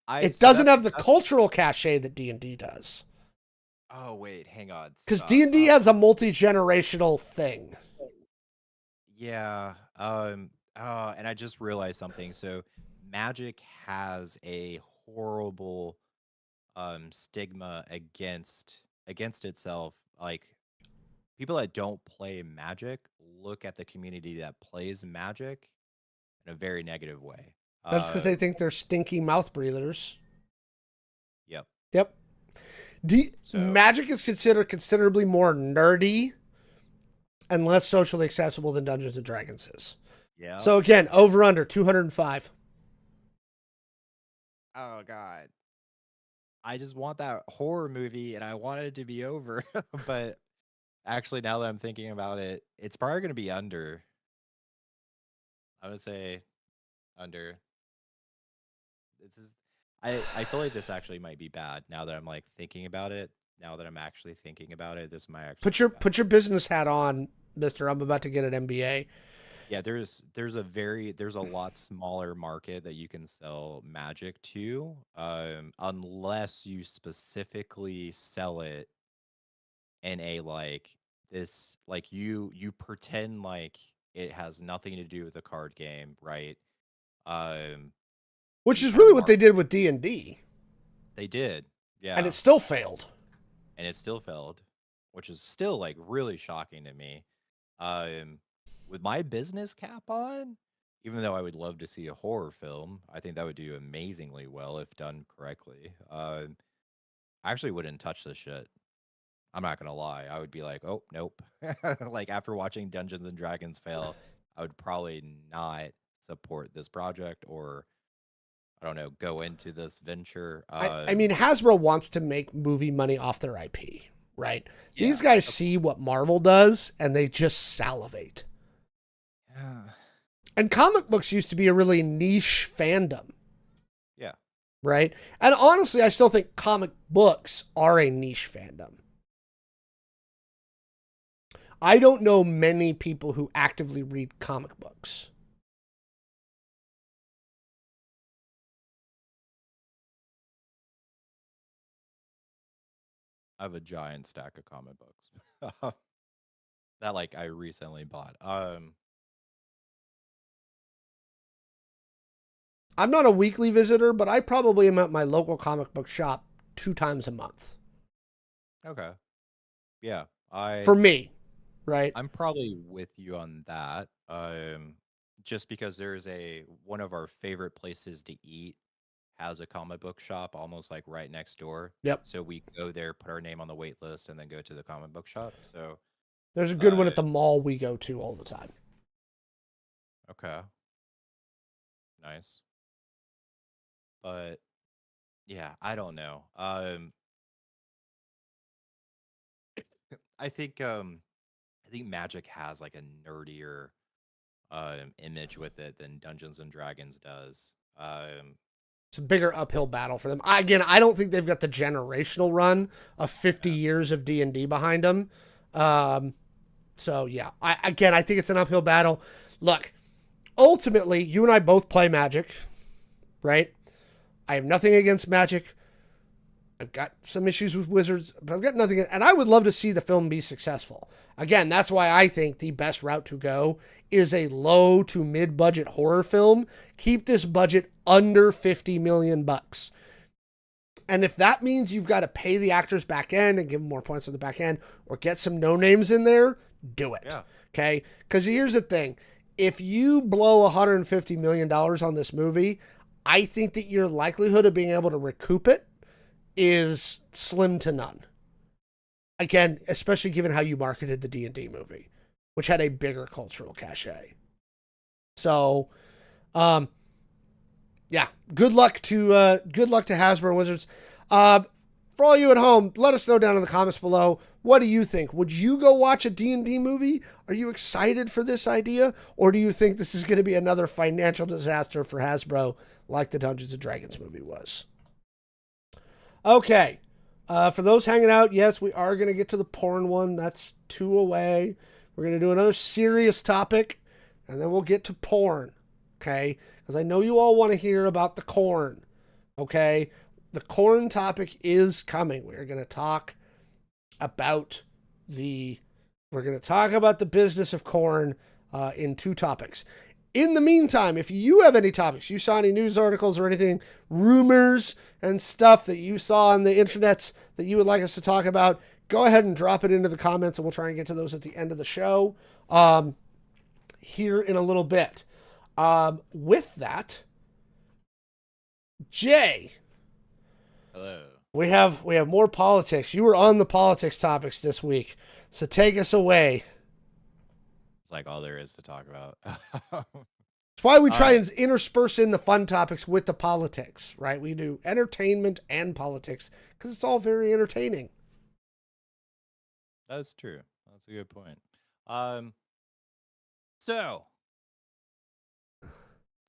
It doesn't have the cultural cachet that D&D does. Oh, wait, hang on. Because D&D has a multi-generational thing. Yeah. And I just realized something. So Magic has a horrible stigma against itself. Like, people that don't play Magic look at the community that plays Magic in a very negative way. That's because they think they're stinky mouth breathers. Yep. Yep. Magic is considered considerably more nerdy and less socially acceptable than Dungeons and Dragons is. Yeah. So again, over under 205. Oh God. I just want that horror movie and I want it to be over. But actually, now that I'm thinking about it, it's probably going to be under. I would say under. I feel like this actually might be bad now that I'm like thinking about it. Now that I'm actually thinking about it, this might actually put your business hat on, Mister. I'm about to get an MBA. Yeah, there's a lot smaller market that you can sell Magic to, unless you specifically sell it in a like this, like you pretend like it has nothing to do with the card game, right? Which is really what they did with D&D. They did, yeah, and it still failed. Which is still like really shocking to me. With my business cap on, even though I would love to see a horror film, I think that would do amazingly well if done correctly. I actually wouldn't touch this shit. I'm not gonna lie. I would be like, oh nope. Like after watching Dungeons and Dragons fail, I would probably not support this project or I don't know, go into this venture. I mean, Hasbro wants to make movie money off their IP, right? Yeah. These guys see what Marvel does and they just salivate. Yeah. And comic books used to be a really niche fandom. Yeah. Right? And honestly, I still think comic books are a niche fandom. I don't know many people who actively read comic books. I have a giant stack of comic books that like I recently bought. I'm not a weekly visitor, but I probably am at my local comic book shop 2 times a month. Okay. Yeah. For me, right? I'm probably with you on that. Just because there's one of our favorite places to eat has a comic book shop almost like right next door. Yep. So we go there, put our name on the wait list, and then go to the comic book shop. So there's a good one at the mall we go to all the time. Okay. Nice. But yeah, I don't know. I think Magic has like a nerdier image with it than Dungeons and Dragons does. It's a bigger uphill battle for them. I don't think they've got the generational run of 50 years of D&D behind them. So yeah, I think it's an uphill battle. Look, ultimately, you and I both play Magic, right? I have nothing against Magic. I've got some issues with Wizards, but I've got nothing. And I would love to see the film be successful. Again, that's why I think the best route to go is a low to mid-budget horror film. Keep this budget under $50 million. And if that means you've got to pay the actors back end and give them more points on the back end, or get some no names in there, do it. Yeah. Okay? Because here's the thing. If you blow $150 million on this movie, I think that your likelihood of being able to recoup it is slim to none. Again, especially given how you marketed the D&D movie, which had a bigger cultural cachet. So, yeah, good luck to Hasbro and Wizards. For all you at home, let us know down in the comments below. What do you think? Would you go watch a D&D movie? Are you excited for this idea? Or do you think this is going to be another financial disaster for Hasbro like the Dungeons & Dragons movie was? Okay. For those hanging out, yes, we are going to get to the porn one. That's 2 away. We're going to do another serious topic, and then we'll get to porn. Okay? Because I know you all want to hear about the corn. Okay? The corn topic is coming. We're going to talk about the business of corn in 2 topics. In the meantime, if you have any topics, you saw any news articles or anything, rumors and stuff that you saw on the internets that you would like us to talk about, go ahead and drop it into the comments, and we'll try and get to those at the end of the show here in a little bit. With that, Jay. Hello. We have more politics. You were on the politics topics this week, so take us away. It's like all there is to talk about. That's why we try and intersperse in the fun topics with the politics, right? We do entertainment and politics because it's all very entertaining. That's true. That's a good point. So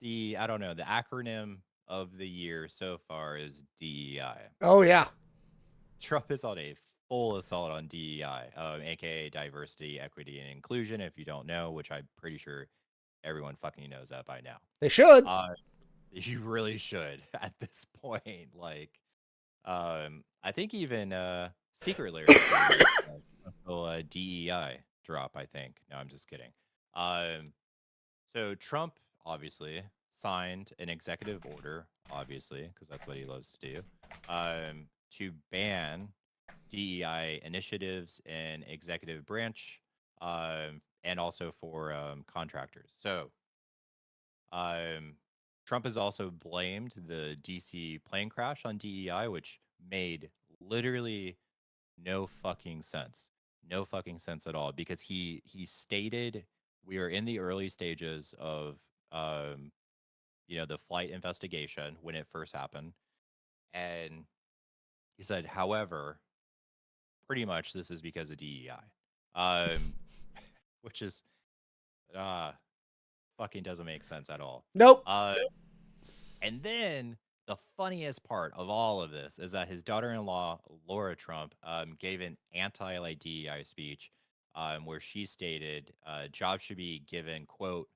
the acronym of the year so far is DEI. Oh yeah. Trump is on a full assault on DEI, aka diversity, equity, and inclusion. If you don't know, which I'm pretty sure everyone fucking knows that by now. They should. You really should at this point. Like, I think even Secret Lair will DEI drop. I think. No, I'm just kidding. So Trump obviously signed an executive order, obviously, because that's what he loves to do, to ban DEI initiatives in executive branch, and also for contractors. So Trump has also blamed the DC plane crash on DEI, which made literally no fucking sense. No fucking sense at all, because he stated we are in the early stages of the flight investigation when it first happened. And he said, however, pretty much this is because of DEI, which is fucking doesn't make sense at all. Nope. And then the funniest part of all of this is that his daughter-in-law, Laura Trump, gave an anti-DEI speech where she stated jobs should be given, quote,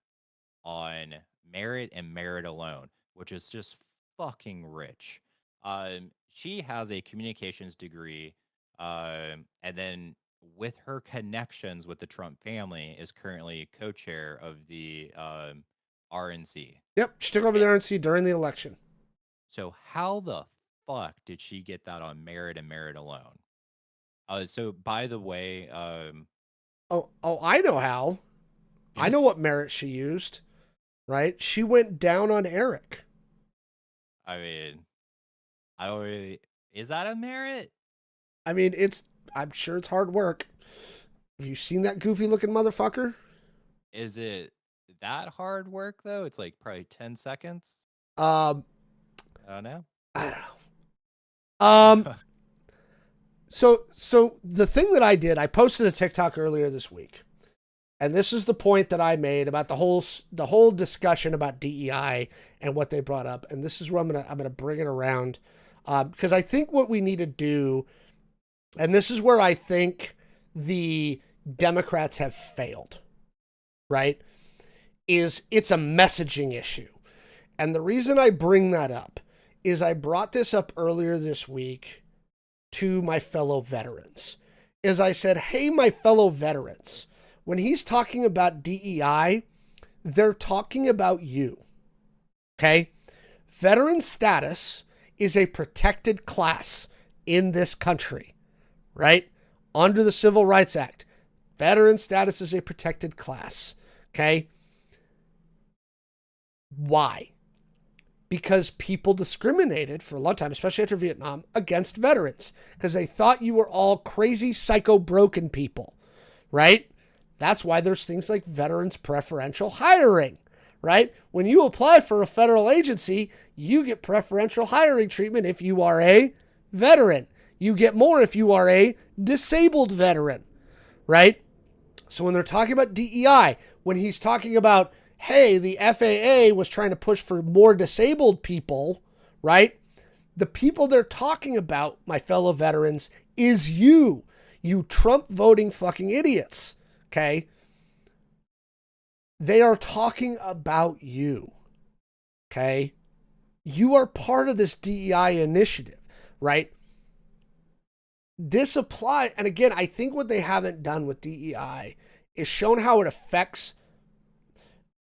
on merit and merit alone, which is just fucking rich. She has a communications degree, and then with her connections with the Trump family is currently co-chair of the RNC. Yep, she took over the RNC during the election. So how the fuck did she get that on merit and merit alone? So by the way, I know how. I know what merit she used. Right? She went down on Eric. I mean, I don't really. Is that a merit? I mean, I'm sure it's hard work. Have you seen that goofy looking motherfucker? Is it that hard work though? It's like probably 10 seconds. I don't know. I don't know. So the thing that I did, I posted a TikTok earlier this week. And this is the point that I made about the whole discussion about DEI and what they brought up. And this is where I'm gonna bring it around, because I think what we need to do, and this is where I think the Democrats have failed, right, is it's a messaging issue. And the reason I bring that up is I brought this up earlier this week to my fellow veterans. Is I said, hey, my fellow veterans, when he's talking about DEI, they're talking about you. Okay? Veteran status is a protected class in this country, right? Under the Civil Rights Act, veteran status is a protected class. Okay? Why? Because people discriminated for a long time, especially after Vietnam, against veterans because they thought you were all crazy, psycho, broken people, right? That's why there's things like veterans preferential hiring, right? When you apply for a federal agency, you get preferential hiring treatment if you are a veteran. You get more if you are a disabled veteran, right? So when they're talking about DEI, when he's talking about, hey, the FAA was trying to push for more disabled people, right? The people they're talking about, my fellow veterans, is you Trump voting fucking idiots, okay? They are talking about you, okay? You are part of this DEI initiative, right? This applies, and again, I think what they haven't done with DEI is shown how it affects,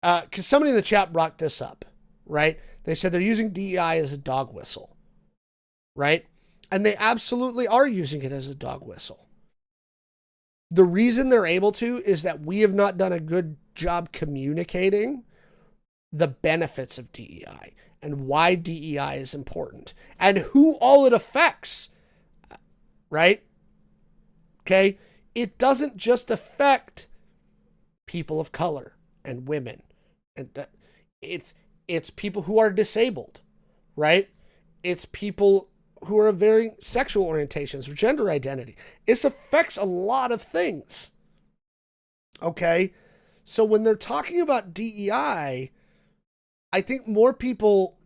because somebody in the chat brought this up, right? They said they're using DEI as a dog whistle, right? And they absolutely are using it as a dog whistle. The reason they're able to is that we have not done a good job communicating the benefits of DEI and why DEI is important and who all it affects, right? Okay? It doesn't just affect people of color and women. And it's people who are disabled, right? It's people who are of varying sexual orientations or gender identity. This affects a lot of things. Okay? So when they're talking about DEI, I think more people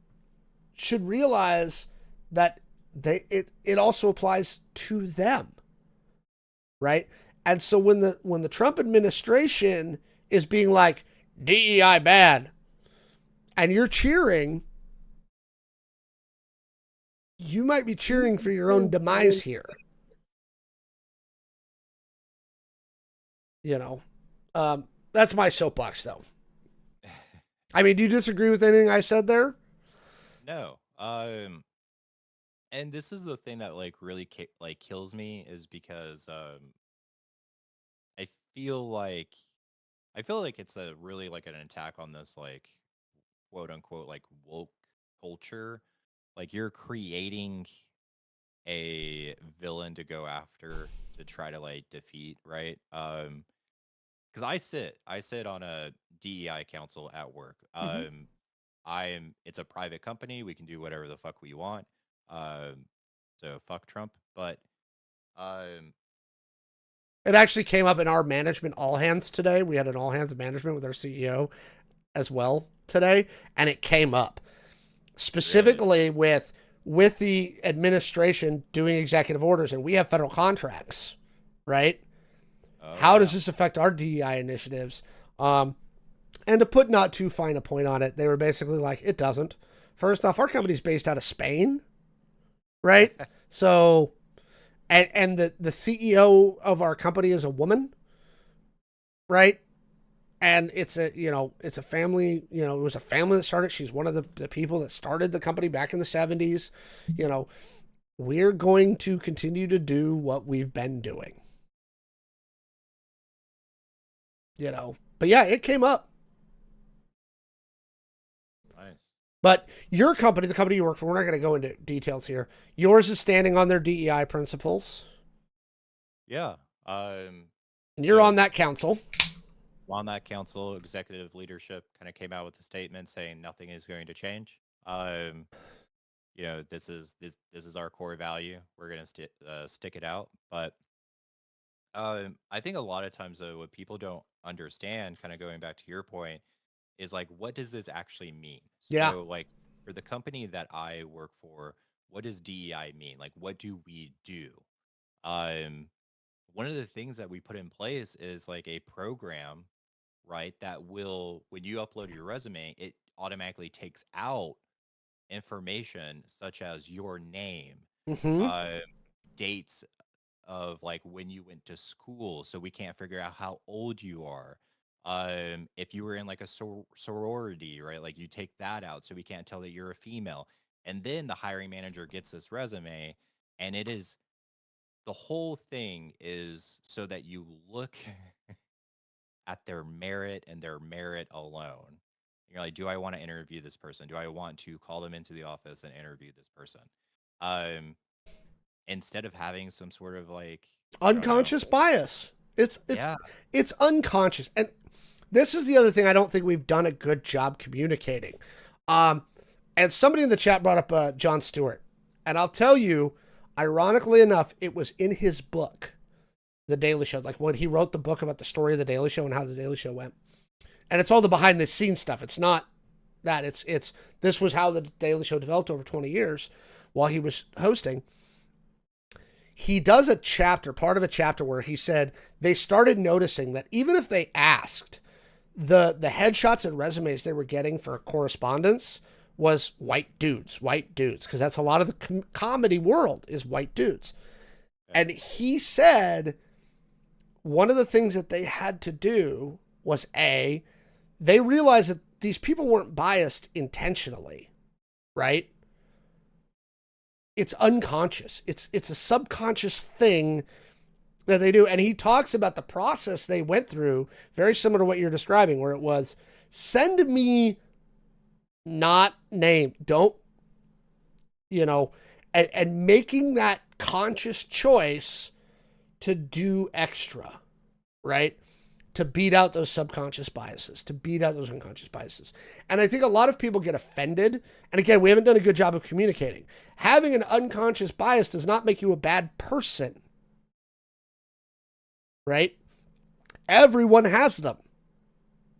should realize that it also applies to them. Right? And so when the Trump administration is being like, DEI bad, and you're cheering, you might be cheering for your own demise here. You know, that's my soapbox, though. I mean, do you disagree with anything I said there? No. And this is the thing that like really kills me is because I feel like it's a really like an attack on this like quote unquote like woke culture. Like you're creating a villain to go after to try to like defeat, right? Because I sit on a DEI council at work. It's a private company. We can do whatever the fuck we want. So fuck Trump. But it actually came up in our management all hands today. We had an all hands management with our CEO as well today, and it came up specifically really? with the administration doing executive orders, and we have federal contracts, right? How does this affect our DEI initiatives? And to put not too fine a point on it, they were basically like, it doesn't. First off, our company's based out of Spain, right? So, and the CEO of our company is a woman, right? And it's a family, it was a family that started. She's one of the people that started the company back in the 70s. We're going to continue to do what we've been doing. But yeah, it came up. Nice. But your company, the company you work for, we're not going to go into details here. Yours is standing on their DEI principles. Yeah. And you're on that council. On that council, executive leadership kind of came out with a statement saying nothing is going to change. This is our core value. We're going to stick it out. But I think a lot of times though, what people don't understand, kind of going back to your point, is like, what does this actually mean? Yeah. So like for the company that I work for, what does DEI mean? Like, what do we do? One of the things that we put in place is like a program, right? That will, when you upload your resume, it automatically takes out information such as your name, Mm-hmm. uh, dates of like when you went to school, so we can't figure out how old you are. If you were in like a sorority, right? Like you take that out, so we can't tell that you're a female. And then the hiring manager gets this resume, and it is the whole thing is so that you look at their merit and their merit alone. You're like, do I want to interview this person? Do I want to call them into the office and interview this person? Um, Instead of having some sort of like, I don't know. Unconscious bias. Yeah. It's unconscious. And this is the other thing I don't think we've done a good job communicating. And somebody in the chat brought up Jon Stewart. And I'll tell you, ironically enough, it was in his book, The Daily Show, like when he wrote the book about the story of The Daily Show and how The Daily Show went. And it's all the behind the scenes stuff. It's not that. It's this was how The Daily Show developed over 20 years while he was hosting. He does a chapter, part of a chapter, where he said they started noticing that even if they asked, the headshots and resumes they were getting for correspondence was white dudes, because that's a lot of the comedy world is white dudes. Yeah. And he said one of the things that they had to do was they realized that these people weren't biased intentionally, right? It's unconscious. It's a subconscious thing that they do. And he talks about the process they went through, very similar to what you're describing, where it was send me not name, don't, and making that conscious choice to do extra, right? To beat out those subconscious biases, to beat out those unconscious biases. And I think a lot of people get offended. And again, we haven't done a good job of communicating. Having an unconscious bias does not make you a bad person, right? Everyone has them.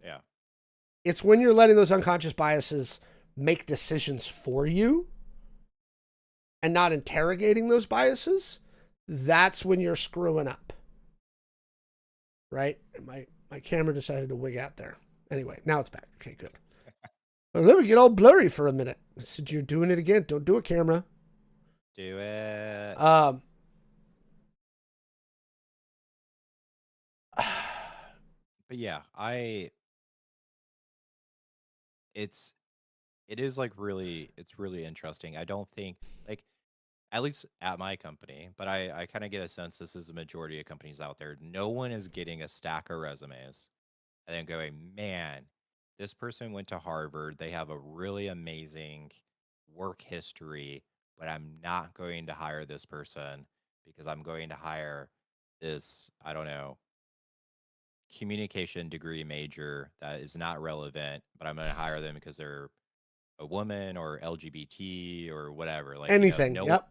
Yeah. It's when you're letting those unconscious biases make decisions for you and not interrogating those biases, that's when you're screwing up. Right? My camera decided to wig out there. Anyway, now it's back. Okay, good. Well, let me get all blurry for a minute. I said, you're doing it again. Don't do it, camera. Do it. But yeah, it is like it's really interesting. I don't think like, at least at my company, but I kind of get a sense this is the majority of companies out there. No one is getting a stack of resumes and then going, man, this person went to Harvard. They have a really amazing work history, but I'm not going to hire this person because I'm going to hire this, I don't know, communication degree major that is not relevant, but I'm going to hire them because they're a woman or LGBT or whatever. Like, anything. Yep.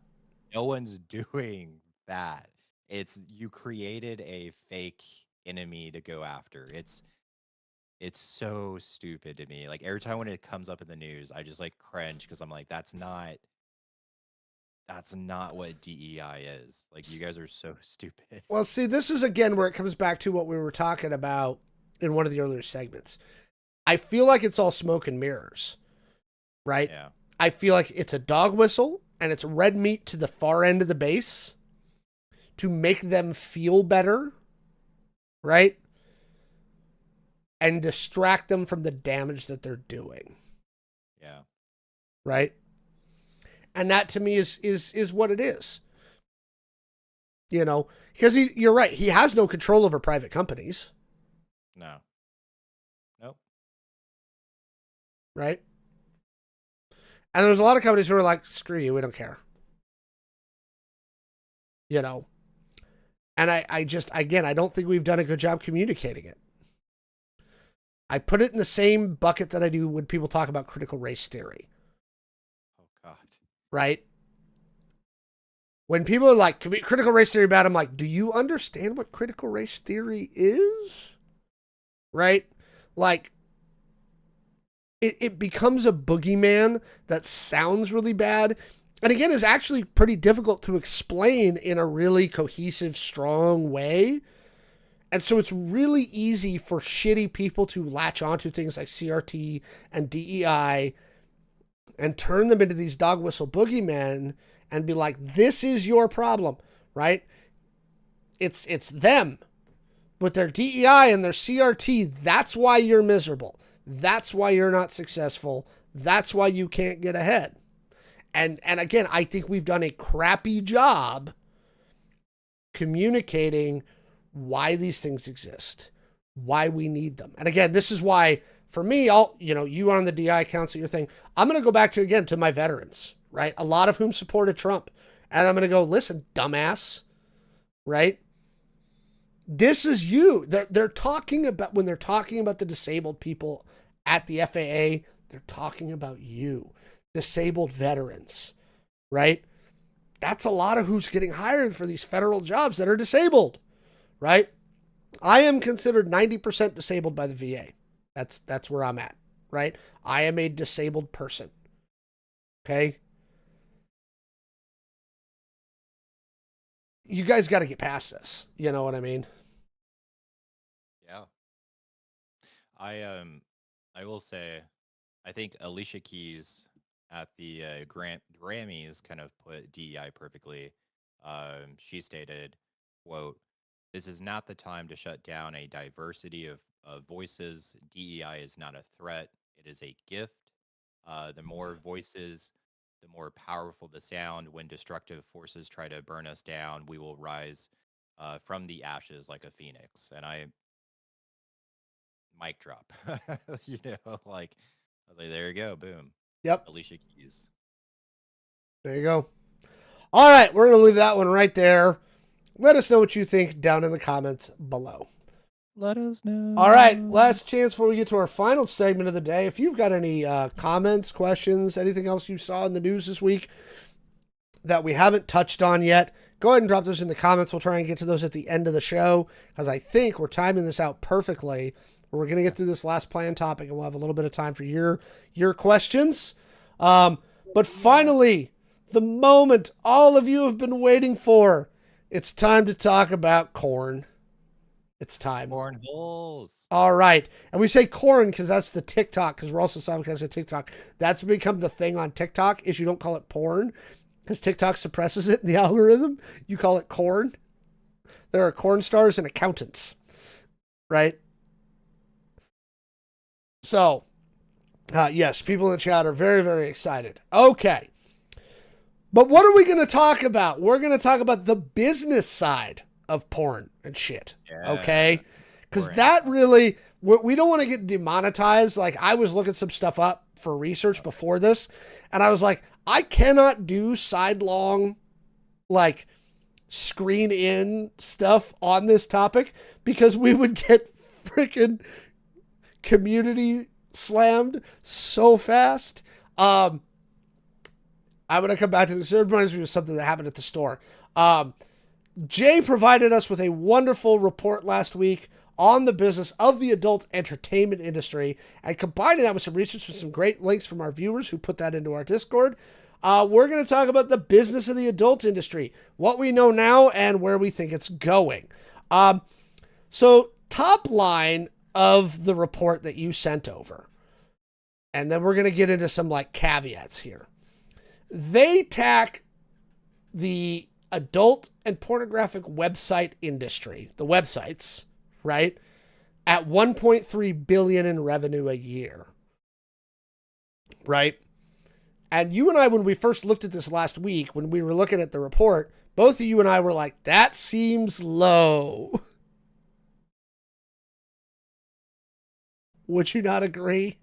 No one's doing that. It's you created a fake enemy to go after. It's so stupid to me. Like every time when it comes up in the news, I just like cringe because I'm like, that's not what DEI is. Like you guys are so stupid. Well, see, this is again where it comes back to what we were talking about in one of the earlier segments. I feel like it's all smoke and mirrors, right? Yeah. I feel like it's a dog whistle and it's red meat to the far end of the base to make them feel better, right? And distract them from the damage that they're doing. Yeah. Right? And that to me is what it is. Because you're right. He has no control over private companies. No. Nope. Right? And there's a lot of companies who are like, screw you, we don't care. And I just, again, I don't think we've done a good job communicating it. I put it in the same bucket that I do when people talk about critical race theory. Oh, God. Right? When people are like, critical race theory bad, I'm like, do you understand what critical race theory is? Right? Like, it becomes a boogeyman that sounds really bad. And again, is actually pretty difficult to explain in a really cohesive, strong way. And so it's really easy for shitty people to latch onto things like CRT and DEI and turn them into these dog whistle boogeymen and be like, this is your problem, right? It's them with their DEI and their CRT. That's why you're miserable. That's why you're not successful. That's why you can't get ahead. And again, I think we've done a crappy job communicating why these things exist, why we need them. And again, this is why, for me, you on the DI council, your thing, I'm going to go back to my veterans, right? A lot of whom supported Trump. And I'm going to go, listen, dumbass, right? This is you. They're talking about, when they're talking about the disabled people at the FAA, they're talking about you, disabled veterans, right? That's a lot of who's getting hired for these federal jobs that are disabled, right? I am considered 90% disabled by the VA. That's where I'm at, right? I am a disabled person. Okay? You guys got to get past this. You know what I mean? Yeah. I will say, I think Alicia Keys at the Grammys kind of put DEI perfectly. She stated, quote, "This is not the time to shut down a diversity of voices. DEI is not a threat. It is a gift. The more voices, the more powerful the sound. When destructive forces try to burn us down, we will rise from the ashes like a phoenix." And mic drop. Like, I was like, there you go, boom. Yep. Alicia Keys. There you go. All right, we're going to leave that one right there. Let us know what you think down in the comments below. Let us know. All right, last chance before we get to our final segment of the day. If you've got any comments, questions, anything else you saw in the news this week that we haven't touched on yet, go ahead and drop those in the comments. We'll try and get to those at the end of the show, because I think we're timing this out perfectly. We're going to get through this last planned topic, and we'll have a little bit of time for your questions. But finally, the moment all of you have been waiting for. It's time to talk about corn. It's time. Cornholes. All right. And we say corn because that's the TikTok, because we're also simulcasting TikTok. That's become the thing on TikTok, is you don't call it porn because TikTok suppresses it in the algorithm. You call it corn. There are corn stars and accountants, right? So, yes, people in the chat are very, very excited. Okay. But what are we going to talk about? We're going to talk about the business side of porn and shit. Yeah, okay? Because that really, we don't want to get demonetized. Like, I was looking some stuff up for research before this, and I was like, I cannot do sidelong, like, screen in stuff on this topic because we would get freaking community slammed so fast. I'm going to come back to this. It reminds me of something that happened at the store. Jay provided us with a wonderful report last week on the business of the adult entertainment industry, and combining that with some research with some great links from our viewers who put that into our Discord, we're going to talk about the business of the adult industry, what we know now and where we think it's going. So top line of the report that you sent over, and then we're going to get into some like caveats here. They tack the adult and pornographic website industry, the websites, right, at $1.3 billion in revenue a year, right? And you and I, when we first looked at this last week, when we were looking at the report, both of you and I were like, that seems low. Would you not agree?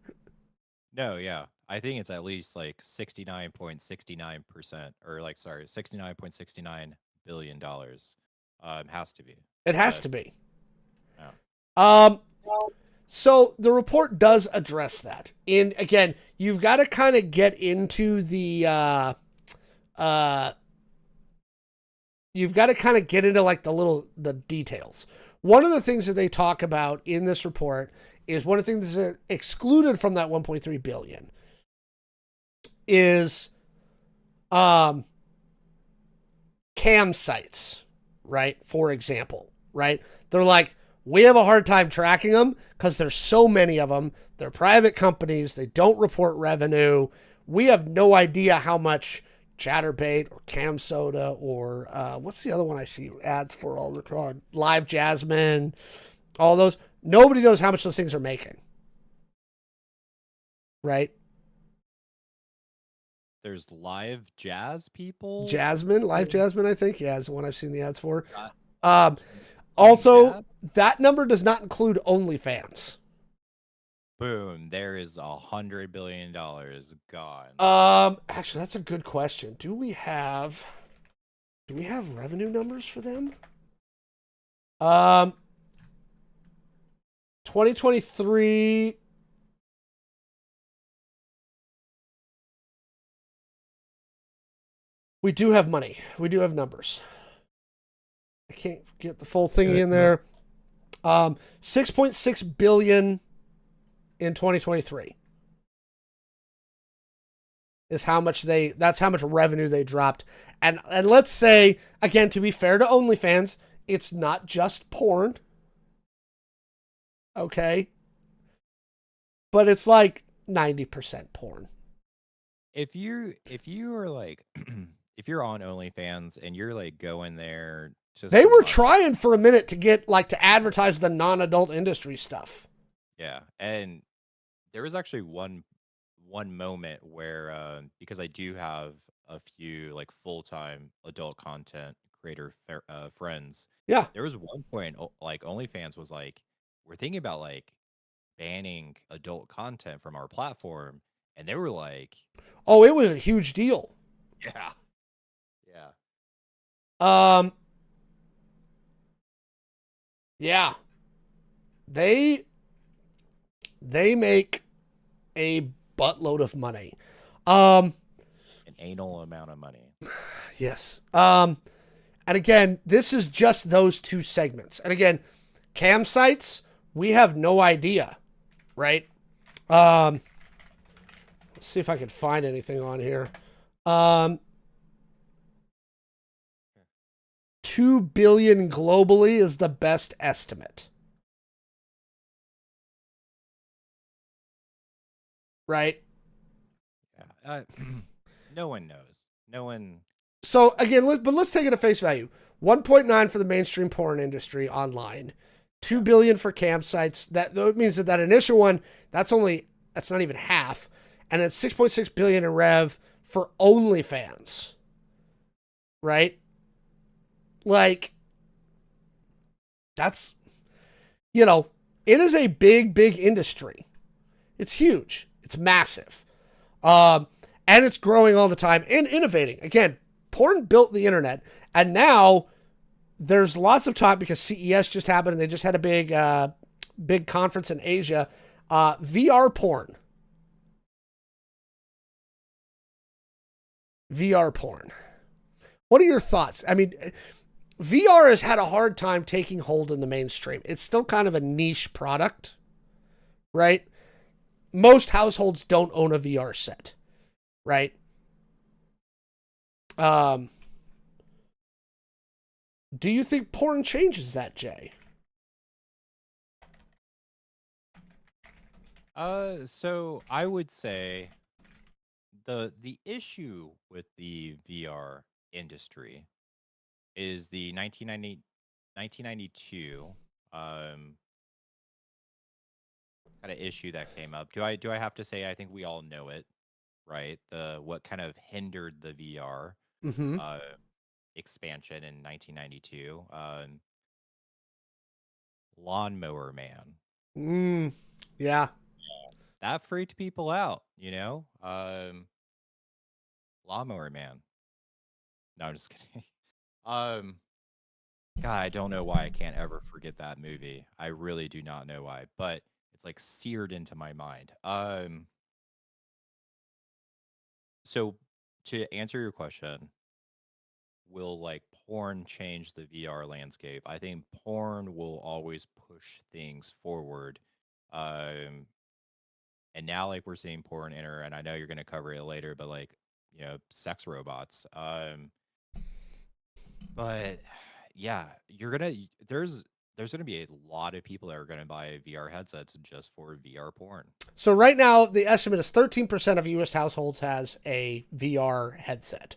No, yeah. I think it's at least like 69.69%, or like, sorry, $69.69 billion. Has to be. It has to be. Yeah. So the report does address that. In again, you've got to kind of get into the you've got to kind of get into like the details. One of the things that they talk about in this report is one of the things that's excluded from that 1.3 billion is cam sites, right? For example, right? They're like, We have a hard time tracking them because there's so many of them. They're private companies. They don't report revenue. We have no idea how much Chatterbait or Cam Soda or what's the other one I see ads for all the time? Live Jasmine, all those. Nobody knows how much those things are making. Right? There's live jazz people. Jasmine, Live Jasmine, I think. Yeah, is the one I've seen the ads for. Uh, Also, Jazz? that number does not include OnlyFans. Boom! There is $100 billion gone. Actually, that's a good question. Do we have revenue numbers for them? 2023. We do have money. We do have numbers. I can't get the full thing in there. 6.6 billion in 2023 is how much that's how much revenue they dropped. And let's say, again, to be fair to OnlyFans, it's not just porn. Okay. But it's like 90% porn. If you are like if you're on OnlyFans and you're like going there just They to were watch- trying for a minute to get like to advertise the non-adult industry stuff. Yeah, and there was actually one moment where because I do have a few like full-time adult content creator friends. Yeah. There was one point like OnlyFans was like, we're thinking about like banning adult content from our platform, and they were like, Oh, it was a huge deal. yeah, yeah. Yeah. They make a buttload of money. An anal amount of money. Yes. And again, this is just those two segments. And again, cam sites, we have no idea, right? Let's see if I can find anything on here. 2 billion globally is the best estimate. Right? Yeah. No one knows. No one. So again, but let's take it at face value. 1.9 for the mainstream porn industry online. 2 billion for campsites. That means that initial one, that's not even half. And it's 6.6 billion in rev for OnlyFans. Right? Like, that's, it is a big, big industry. It's huge. It's massive. And it's growing all the time and innovating. Again, porn built the internet. And now there's lots of talk because CES just happened and they just had a big conference in Asia. VR porn. VR porn. What are your thoughts? I mean, VR has had a hard time taking hold in the mainstream. It's still kind of a niche product, right? Most households don't own a VR set, right? Do you think porn changes that, Jay? So I would say the issue with the VR industry is the 1992 kind of issue that came up. Do I have to say I think we all know it, right? What kind of hindered the VR Mm-hmm. expansion in 1992? Lawnmower Man. Yeah. That freaked people out, Lawnmower Man. No, I'm just kidding. God, I don't know why I can't ever forget that movie. I really do not know why, but it's like seared into my mind. So to answer your question, will like porn change the VR landscape? I think porn will always push things forward. And now like we're seeing porn enter, and I know you're gonna cover it later, but like, sex robots. But yeah, there's there's going to be a lot of people that are going to buy VR headsets just for VR porn. So right now, the estimate is 13% of U.S. households has a VR headset,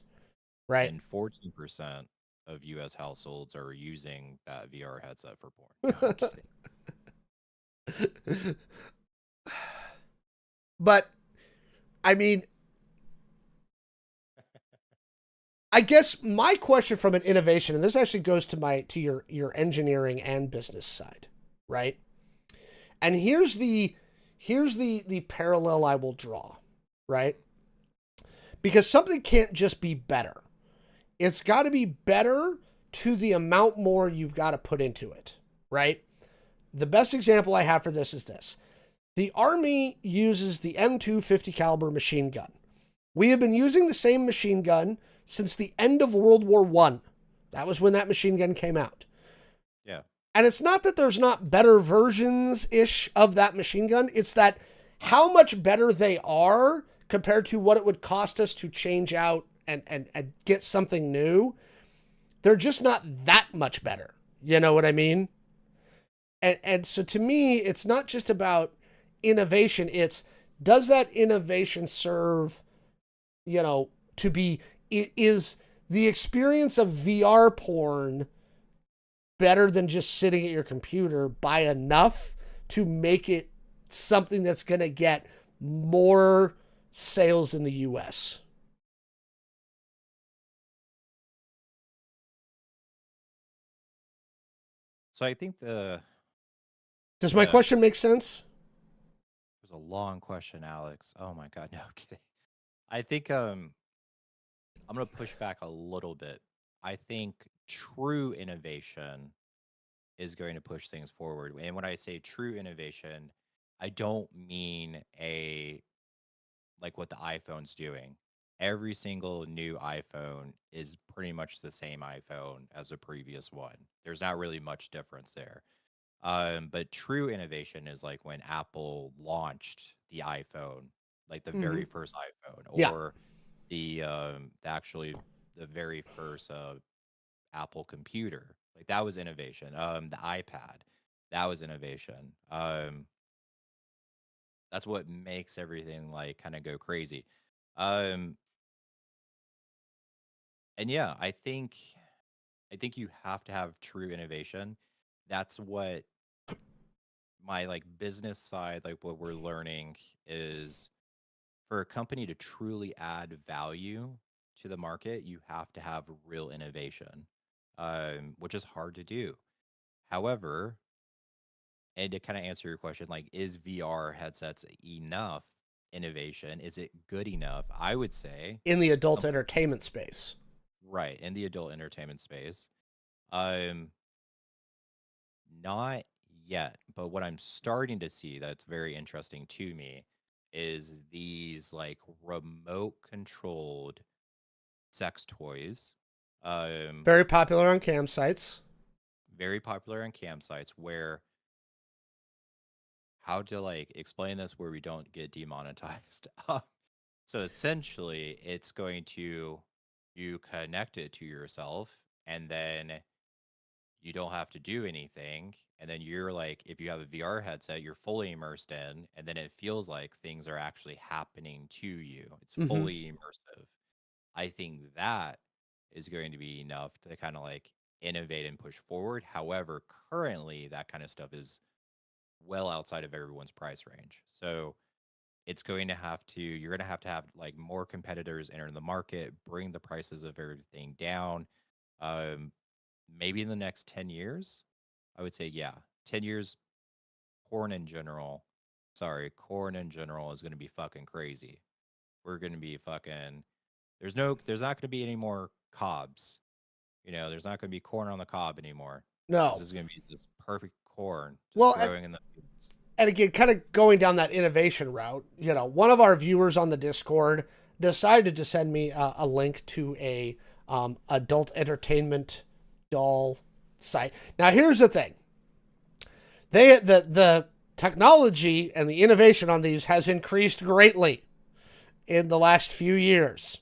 right? And 14% of U.S. households are using that VR headset for porn. No, I'm kidding. But, I mean, I guess my question from an innovation, and this actually goes to your engineering and business side, right? And here's the parallel I will draw, right? Because something can't just be better. It's got to be better to the amount more you've got to put into it, right? The best example I have for this is this. The Army uses the M2 50 caliber machine gun. We have been using the same machine gun since the end of World War I. That was when that machine gun came out. Yeah. And it's not that there's not better versions-ish of that machine gun. It's that how much better they are compared to what it would cost us to change out and get something new. They're just not that much better. You know what I mean? And so to me, it's not just about innovation. It's, does that innovation serve, to be, is the experience of VR porn better than just sitting at your computer by enough to make it something that's going to get more sales in the US? So I think Does my question make sense? It was a long question, Alex. Oh my God, no, I'm kidding. I think I'm gonna push back a little bit. I think true innovation is going to push things forward. And when I say true innovation, I don't mean like what the iPhone's doing. Every single new iPhone is pretty much the same iPhone as the previous one. There's not really much difference there. But true innovation is like when Apple launched the iPhone, like the very first iPhone, Yeah. or the very first Apple computer. Like that was innovation. The iPad, that was innovation. That's what makes everything like kind of go crazy. And yeah, I think you have to have true innovation. That's what my like business side, like what we're learning is, for a company to truly add value to the market, you have to have real innovation, which is hard to do. However, and to kind of answer your question, like, is VR headsets enough innovation? Is it good enough? I would say, In the adult entertainment space. right, in the adult entertainment space. Um, Not yet, but what I'm starting to see that's very interesting to me is these like remote controlled sex toys. Very popular on campsites. Very popular on campsites where, how to like explain this where we don't get demonetized. So essentially it's going to, you connect it to yourself and then you don't have to do anything. And then you're like, if you have a VR headset, you're fully immersed in, and then it feels like things are actually happening to you. It's fully immersive. I think that is going to be enough to kind of like innovate and push forward. However, currently that kind of stuff is well outside of everyone's price range. So it's going to have to, you're going to have like more competitors enter the market, bring the prices of everything down. Maybe in the next 10 years, I would say, yeah, 10 years, corn in general is going to be fucking crazy. We're going to be fucking, there's not going to be any more cobs. There's not going to be corn on the cob anymore. No. This is going to be this perfect corn growing in the fields. And again, kind of going down that innovation route, one of our viewers on the Discord decided to send me a link to a adult entertainment doll site. Now, here's the thing. The technology and the innovation on these has increased greatly in the last few years.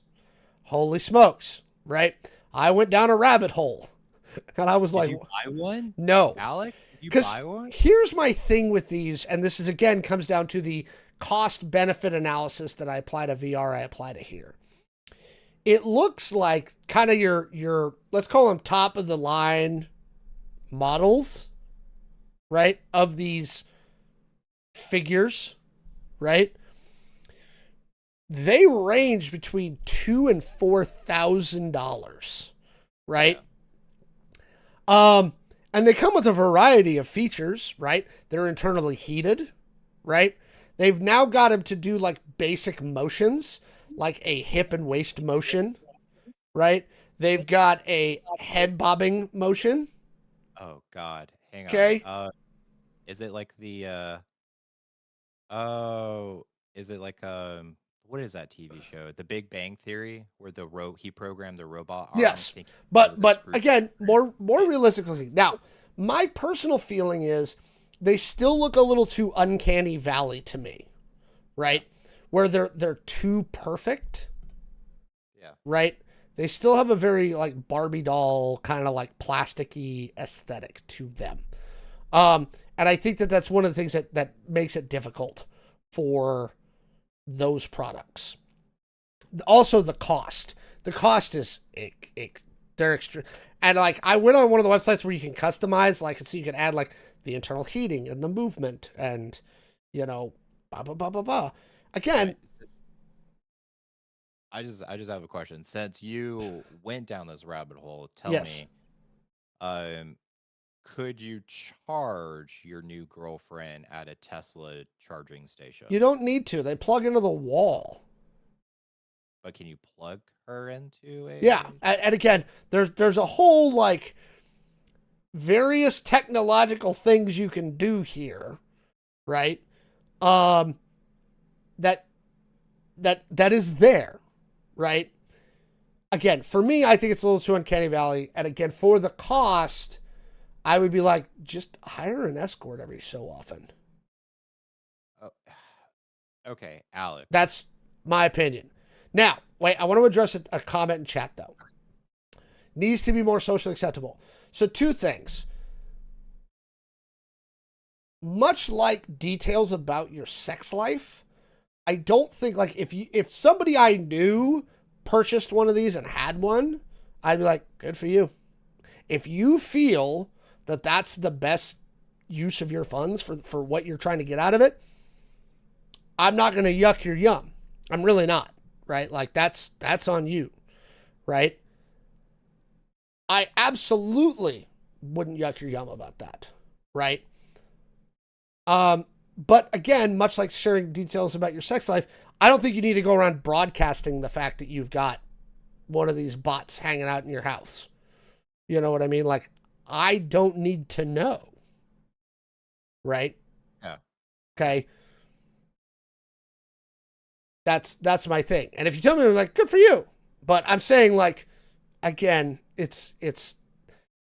Holy smokes, right? I went down a rabbit hole And I was Did like, you buy one, no. Alec? Did you Because buy one? here's my thing with these, and this is again comes down to the cost benefit analysis that I apply to VR, I apply to here. It looks like kind of your let's call them top of the line models, right? Of these figures, right? They range between $2,000 and $4,000, right? And they come with a variety of features, right? They're internally heated, right? They've now got them to do like basic motions, like a hip and waist motion, right? They've got a head bobbing motion. Oh God, hang on. Okay. Is it like the oh, is it like what is that TV show? The Big Bang Theory, where he programmed the robot arms Yes. thinking it was a But screw. again, more realistically. Now, my personal feeling is they still look a little too uncanny valley to me, right? Where they're too perfect. Yeah. Right? They still have a very like Barbie doll kind of like plasticky aesthetic to them. And I think that that's one of the things that makes it difficult for those products. Also, the cost. The cost is they're extra. And like I went on one of the websites where you can customize, like so you can add like the internal heating and the movement and blah blah blah blah blah. Again, I just have a question. Since you went down this rabbit hole, tell yes. me, could you charge your new girlfriend at a Tesla charging station? You don't need to. They plug into the wall. But can you plug her into a? Yeah, and again, there's a whole like various technological things you can do here, right? That is there, right? Again, for me, I think it's a little too uncanny valley, and again, for the cost, I would be like, just hire an escort every so often. Oh, okay, Alex. That's my opinion. Now, wait, I want to address a comment in chat though. Needs to be more socially acceptable. So two things. Much like details about your sex life, I don't think like if somebody I knew purchased one of these and had one, I'd be like, good for you. If you feel that that's the best use of your funds for what you're trying to get out of it, I'm not going to yuck your yum. I'm really not, right? Like that's on you, right? I absolutely wouldn't yuck your yum about that, right? But again, much like sharing details about your sex life, I don't think you need to go around broadcasting the fact that you've got one of these bots hanging out in your house. You know what I mean? Like, I don't need to know. Right? Yeah. Okay. That's my thing. And if you tell me, I'm like, good for you. But I'm saying, like, again, it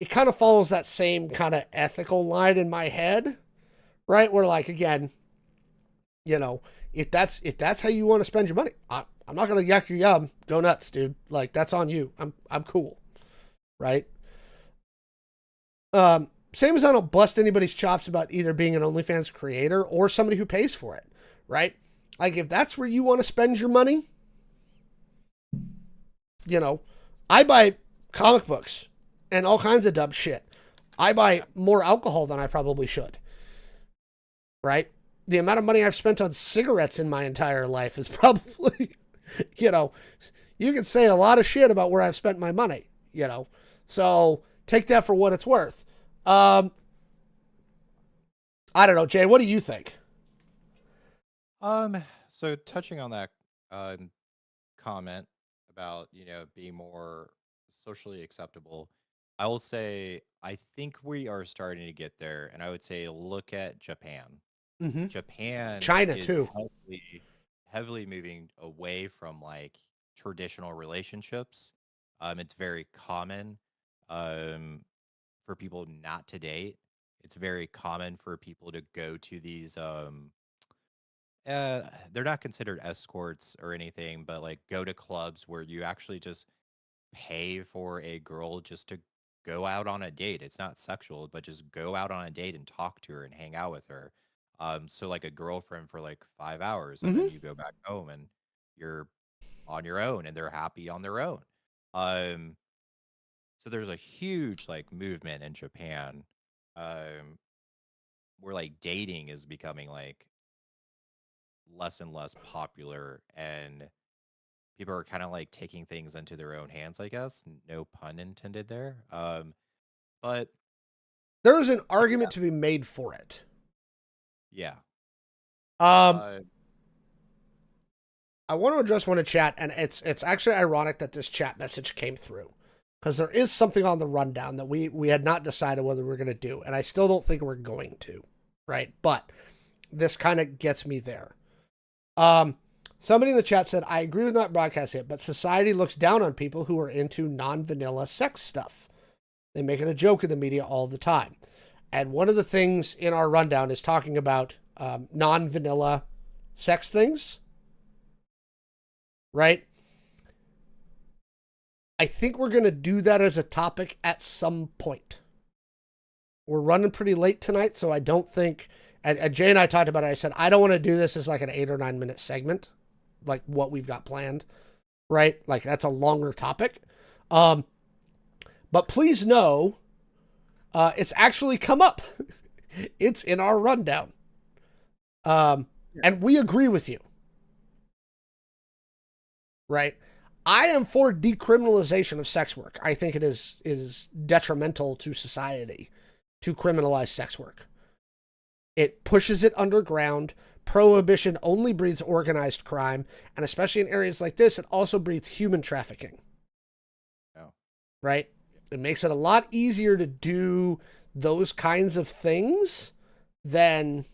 kind of follows that same kind of ethical line in my head, right? Where like, again, if that's how you want to spend your money, I'm not gonna yak your yum. Go nuts, dude. Like that's on you. I'm cool, right? Same as I don't bust anybody's chops about either being an OnlyFans creator or somebody who pays for it, right? Like if that's where you want to spend your money, I buy comic books and all kinds of dumb shit. I buy more alcohol than I probably should, right? The amount of money I've spent on cigarettes in my entire life is probably, you can say a lot of shit about where I've spent my money, So take that for what it's worth. I don't know, Jay, what do you think? So touching on that comment about, being more socially acceptable, I will say I think we are starting to get there, and I would say look at Japan. Mm-hmm. Japan, China is too. heavily moving away from like traditional relationships. It's very common for people not to date. It's very common for people to go to these they're not considered escorts or anything, but like go to clubs where you actually just pay for a girl just to go out on a date. It's not sexual, but just go out on a date and talk to her and hang out with her. So like a girlfriend for like 5 hours, and Mm-hmm. then you go back home and you're on your own, and they're happy on their own. Um, so there's a huge like movement in Japan, um, where like dating is becoming like less and less popular, and people are kind of like taking things into their own hands, I guess. No pun intended there. But There's an but yeah, argument to be made for it. yeah. Um, Uh, I want to address one in chat, and it's actually ironic that this chat message came through, because there is something on the rundown that we had not decided whether we're going to do, and I still don't think we're going to, right? But this kind of gets me there. Somebody in the chat said, I agree with not broadcasting it, but society looks down on people who are into non-vanilla sex stuff. They make it a joke in the media all the time. And one of the things in our rundown is talking about non-vanilla sex things, right? I think we're going to do that as a topic at some point. We're running pretty late tonight, so I don't think, and Jay and I talked about it, I said, I don't want to do this as like an 8 or 9 minute segment, like what we've got planned, right? Like that's a longer topic. But please know, it's actually come up. It's in our rundown. And we agree with you. Right? I am for decriminalization of sex work. I think it is detrimental to society to criminalize sex work. It pushes it underground. Prohibition only breeds organized crime, and especially in areas like this, it also breeds human trafficking. oh, Right? It makes it a lot easier to do those kinds of things than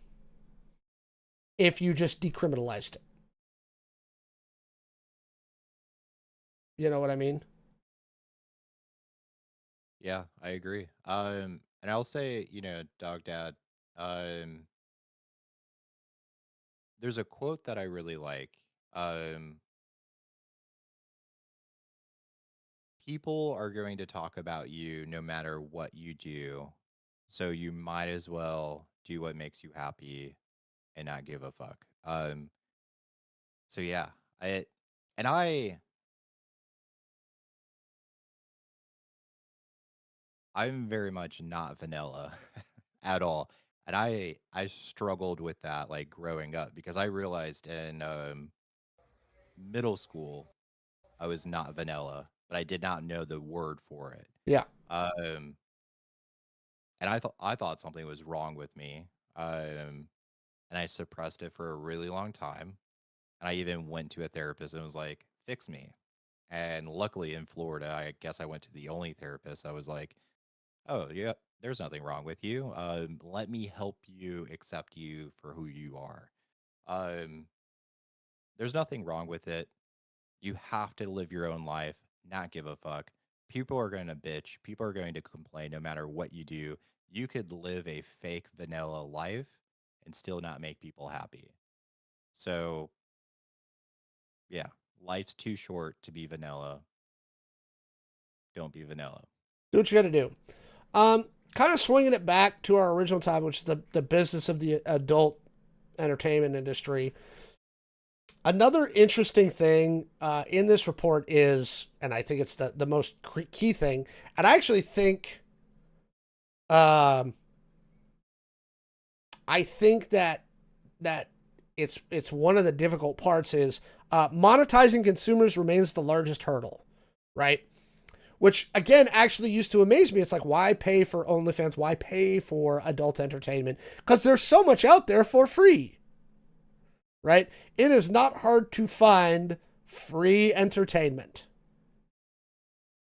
if you just decriminalized it. You know what I mean? yeah, I agree. And I'll say, Dog Dad, um, there's a quote that I really like. Um, People are going to talk about you no matter what you do. So you might as well do what makes you happy and not give a fuck. So yeah, I and I'm very much not vanilla at all. And I struggled with that like growing up because I realized in middle school I was not vanilla, but I did not know the word for it. Yeah. Um and I thought something was wrong with me. And I suppressed it for a really long time. And I even went to a therapist and was like, "Fix me." And luckily in Florida, I guess I went to the only therapist. I was like, "Oh, yeah, there's nothing wrong with you. Let me help you accept you for who you are. Um, there's nothing wrong with it. You have to live your own life, not give a fuck. People are going to bitch. People are going to complain no matter what you do. You could live a fake vanilla life and still not make people happy. So, yeah, life's too short to be vanilla. Don't be vanilla." Do what you got to do. Kind of swinging it back to our original time, which is the business of the adult entertainment industry. Another interesting thing in this report is, and I think it's the most key thing, and I actually think, I think that it's one of the difficult parts is monetizing consumers remains the largest hurdle, right? Which again actually used to amaze me. It's like, why pay for OnlyFans? Why pay for adult entertainment? Because there's so much out there for free. Right? It is not hard to find free entertainment.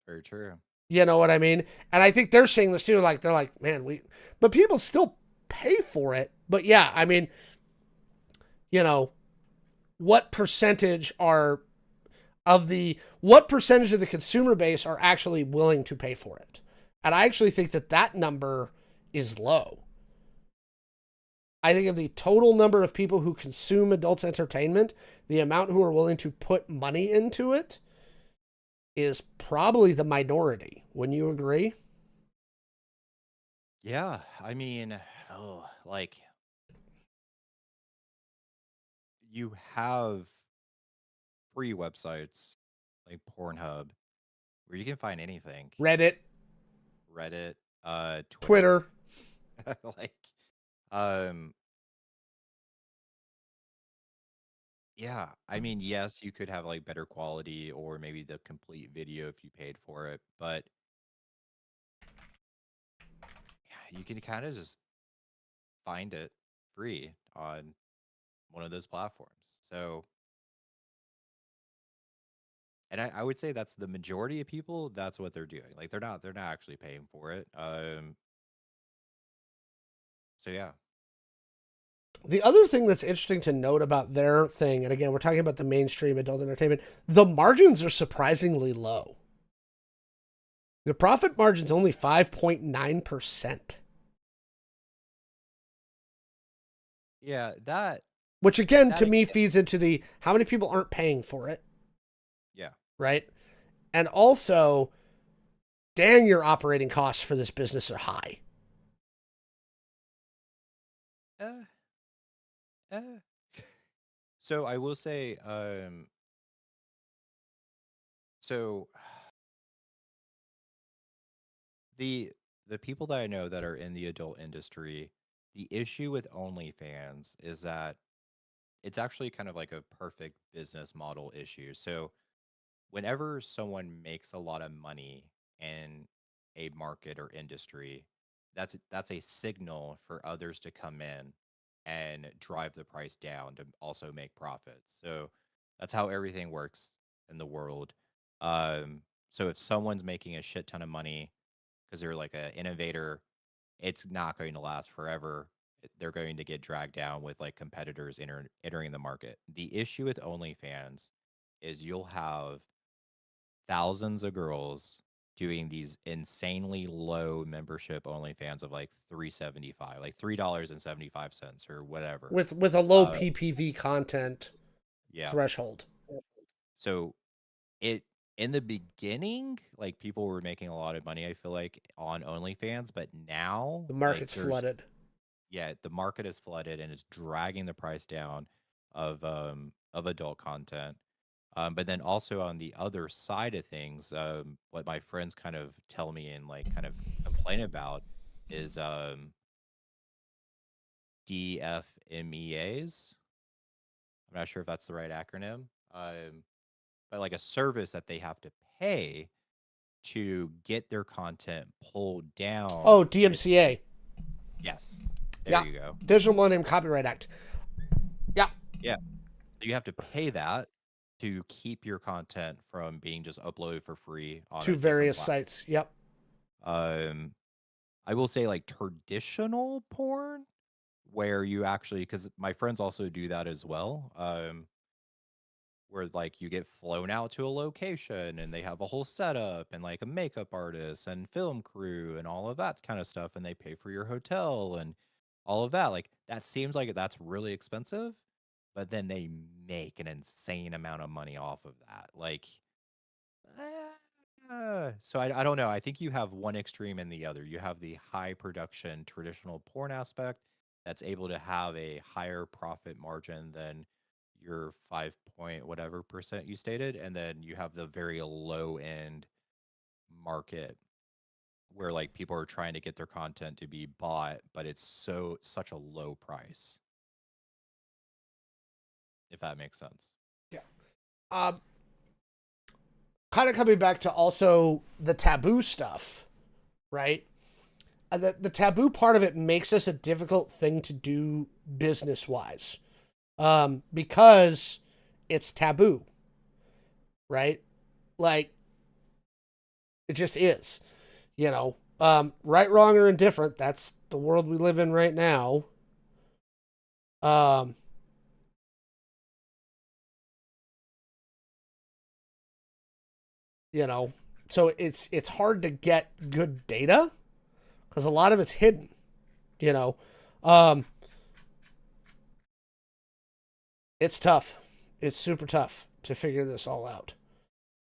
Very true. You know what I mean? And I think they're seeing this too. Like, they're like, man, but people still pay for it. But yeah, I mean, what percentage of the consumer base are actually willing to pay for it? And I actually think that number is low. I think of the total number of people who consume adult entertainment, the amount who are willing to put money into it is probably the minority. Wouldn't you agree? Yeah, I mean, oh, like you have free websites like Pornhub where you can find anything. Reddit, Reddit, Twitter, Twitter. like, um, yeah. I mean, yes, you could have like better quality or maybe the complete video if you paid for it, but yeah, you can kind of just find it free on one of those platforms. So, and I would say that's the majority of people. That's what they're doing. Like they're not actually paying for it. So yeah, The other thing that's interesting to note about their thing, and again, we're talking about the mainstream adult entertainment, the margins are surprisingly low. The profit margin's only 5.9%, yeah, that which again, that to me, again, feeds into the how many people aren't paying for it, yeah. right? And also, dang, your operating costs for this business are high. Uh, uh. So I will say, so the the people that I know that are in the adult industry, the issue with OnlyFans is that it's actually kind of like a perfect business model issue. So whenever someone makes a lot of money in a market or industry, that's a signal for others to come in and drive the price down to also make profits. So that's how everything works in the world. Um, so if someone's making a shit ton of money because they're like an innovator, it's not going to last forever. They're going to get dragged down with like competitors entering the market. The issue with OnlyFans is you'll have thousands of girls doing these insanely low membership OnlyFans of like 375, like $3.75 or whatever. With a low Uh, PPV content yeah. threshold. So it in the beginning, like people were making a lot of money, I feel like, on OnlyFans, but now The like market's there's flooded. yeah, the market is flooded and it's dragging the price down of adult content. But then also on the other side of things, what my friends kind of tell me and like kind of complain about is DFMEAs. I'm not sure if that's the right acronym, but like a service that they have to pay to get their content pulled down. Oh, But it's DMCA. yes, there Yeah. you go. Digital Millennium Copyright Act. Yeah. Yeah, you have to pay that to keep your content from being just uploaded for free on To a different various platform. sites. Yep. Um, I will say like traditional porn where you actually because my friends also do that as well. Where like you get flown out to a location and they have a whole setup and like a makeup artist and film crew and all of that kind of stuff and they pay for your hotel and all of that. Like that seems like that's really expensive, but then they make an insane amount of money off of that. Like so I don't know. I think you have one extreme and the other. You have the high production traditional porn aspect that's able to have a higher profit margin than your 5 point whatever percent you stated, and then you have the very low end market where like people are trying to get their content to be bought, but it's such a low price, if that makes sense. Yeah. Um, Kind of coming back to also the taboo stuff, right? The taboo part of it makes this a difficult thing to do business wise, because it's taboo, right? Like it just is, you know. Right, wrong, or indifferent. That's the world we live in right now. Um, you know, so it's hard to get good data because a lot of it's hidden. You know, um, it's tough. It's super tough to figure this all out.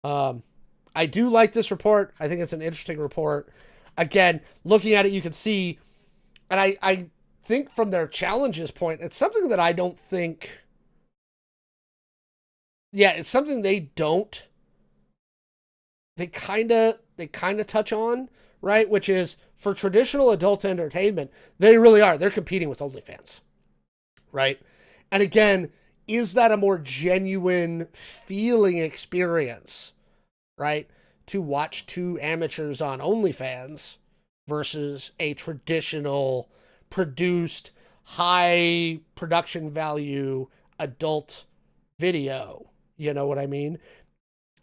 Um, I do like this report. I think it's an interesting report. again, looking at it, you can see, and I think from their challenges point, it's something that I don't think. Yeah, it's something they don't. They kind of touch on, right? Which is for traditional adult entertainment, they really are. They're competing with OnlyFans, right? And again, is that a more genuine feeling experience, right? To watch two amateurs on OnlyFans versus a traditional produced high production value adult video. You know what I mean?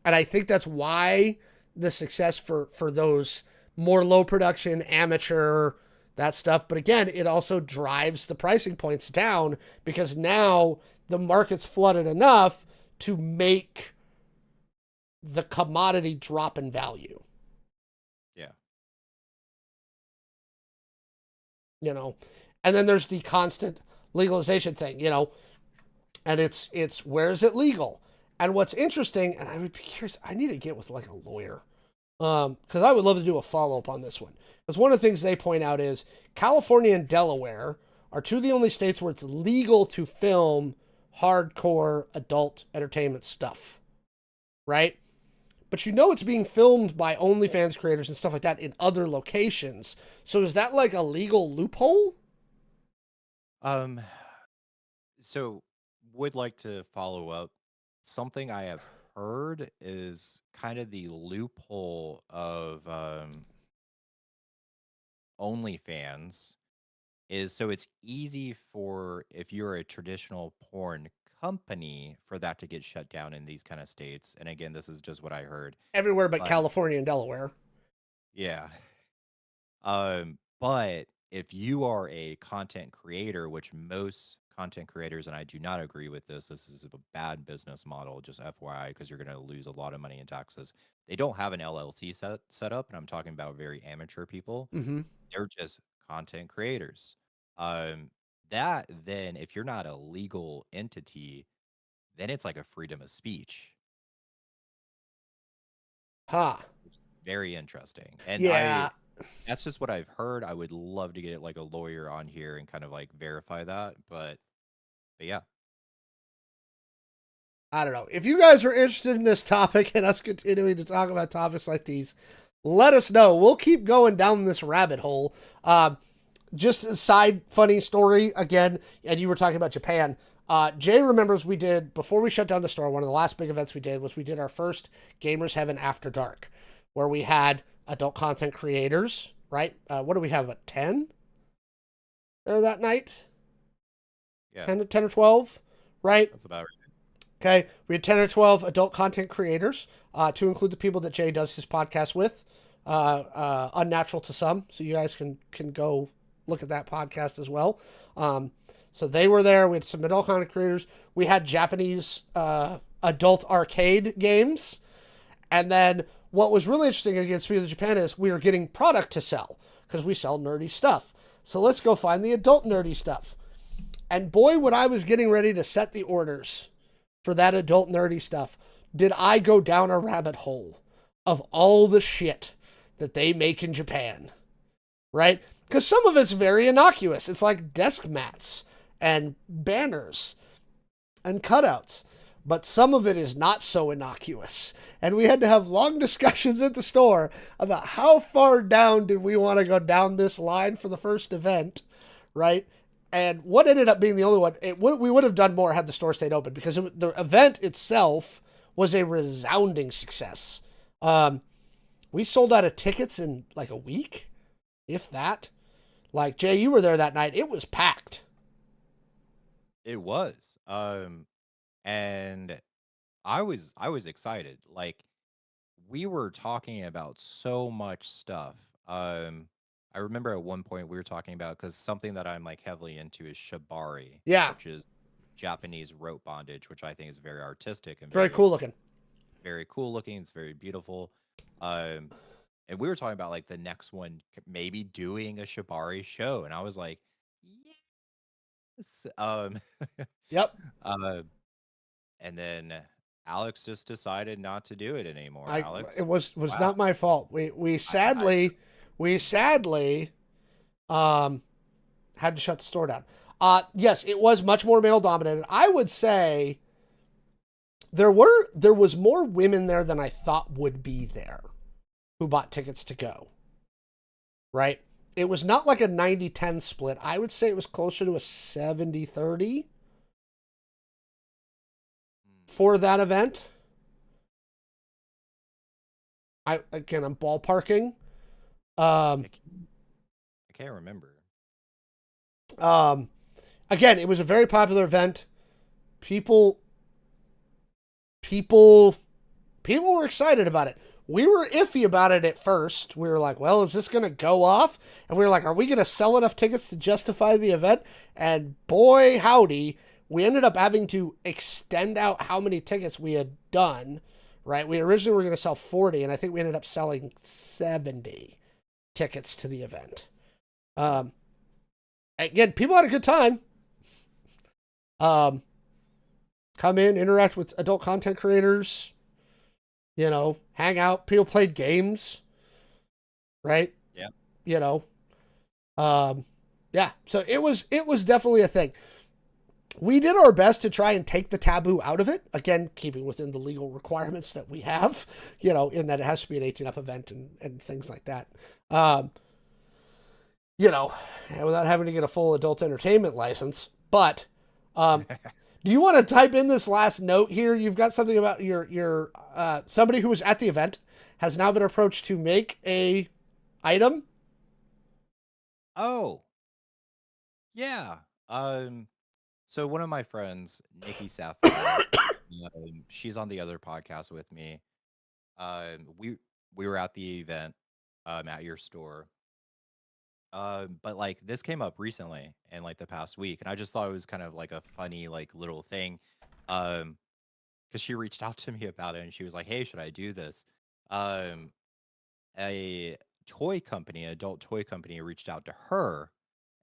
And I think that's why the success for those more low production amateur that stuff. But again, it also drives the pricing points down because now the market's flooded enough to make the commodity drop in value. Yeah. You know, and then there's the constant legalization thing, you know, and it's where is it legal? And what's interesting, and I would be curious, I need to get with like a lawyer, because I would love to do a follow up on this one. Because one of the things they point out is California and Delaware are two of the only states where it's legal to film hardcore adult entertainment stuff, right? But you know it's being filmed by OnlyFans creators and stuff like that in other locations. So is that like a legal loophole? So would like to follow up. Something I have heard is kind of the loophole of OnlyFans is so it's easy for if you're a traditional porn company for that to get shut down in these kind of states. And again, this is just what I heard. Everywhere but But California and Delaware. yeah. But if you are a content creator, which most content creators, and I do not agree with this is a bad business model, just FYI, because you're going to lose a lot of money in taxes. They don't have an LLC set up, and I'm talking about very amateur people. Mm-hmm. They're just content creators. That then, if you're not a legal entity, then it's like a freedom of speech. Huh. Very interesting. And Yeah. that's just what I've heard. I would love to get like a lawyer on here and kind of like verify that. But yeah. I don't know. If you guys are interested in this topic and us continuing to talk about topics like these, let us know. We'll keep going down this rabbit hole. Just a side funny story again, and you were talking about Japan. Jay remembers we did, before we shut down the store, one of the last big events we did was we did our first Gamers Heaven After Dark, where we had adult content creators, right? What do we have, 10 there that night? Yeah. 10 or 12, right? That's about right. Okay, we had 10 or 12 adult content creators, to include the people that Jay does his podcast with, Unnatural to Some, so you guys can go look at that podcast as well. So they were there. We had some adult content creators. We had Japanese adult arcade games. And then what was really interesting, again, speaking of Japan, is we were getting product to sell because we sell nerdy stuff. So let's go find the adult nerdy stuff. And boy, when I was getting ready to set the orders for that adult nerdy stuff, did I go down a rabbit hole of all the shit that they make in Japan, right? Because some of it's very innocuous. It's like desk mats and banners and cutouts. But some of it is not so innocuous. And we had to have long discussions at the store about how far down did we want to go down this line for the first event, right? And what ended up being the only one, we would have done more had the store stayed open, because the event itself was a resounding success. We sold out of tickets in like a week, if that. Like, Jay, you were there that night. It was packed. It was. And I was excited. Like, we were talking about so much stuff. I remember at one point we were talking about, because something that I'm like heavily into is shibari, Yeah. which is Japanese rope bondage, which I think is very artistic and Very cool looking. very cool looking. It's very beautiful. And we were talking about like the next one maybe doing a shibari show, and I was like, yes. Yep. And then Alex just decided not to do it anymore. Alex, It was wow. not my fault. We sadly we sadly had to shut the store down. Yes, it was much more male dominated. I would say there was more women there than I thought would be there who bought tickets to go. Right? It was not like a 90-10 split. I would say it was closer to a 70-30 for that event. I'm ballparking. I can't remember. Again, it was a very popular event. People were excited about it. We were iffy about it at first. We were like, well, is this going to go off? And we were like, are we going to sell enough tickets to justify the event? And boy, howdy, we ended up having to extend out how many tickets we had done, right? We originally were going to sell 40, and I think we ended up selling 70 tickets to the event. Again, people had a good time. Come in, interact with adult content creators, hang out. People played games, right? Yeah. Yeah. So it was definitely a thing. We did our best to try and take the taboo out of it. Again, keeping within the legal requirements that we have, in that it has to be an 18-up event and things like that. Without having to get a full adult entertainment license. But do you want to type in this last note here? You've got something about your somebody who was at the event has now been approached to make a item. Oh, yeah. So one of my friends, Nikki Sapphire, she's on the other podcast with me. We were at the event at your store. But like this came up recently in like the past week, and I just thought it was kind of like a funny like little thing. Because she reached out to me about it, and she was like, "Hey, should I do this?" Um, a adult toy company, reached out to her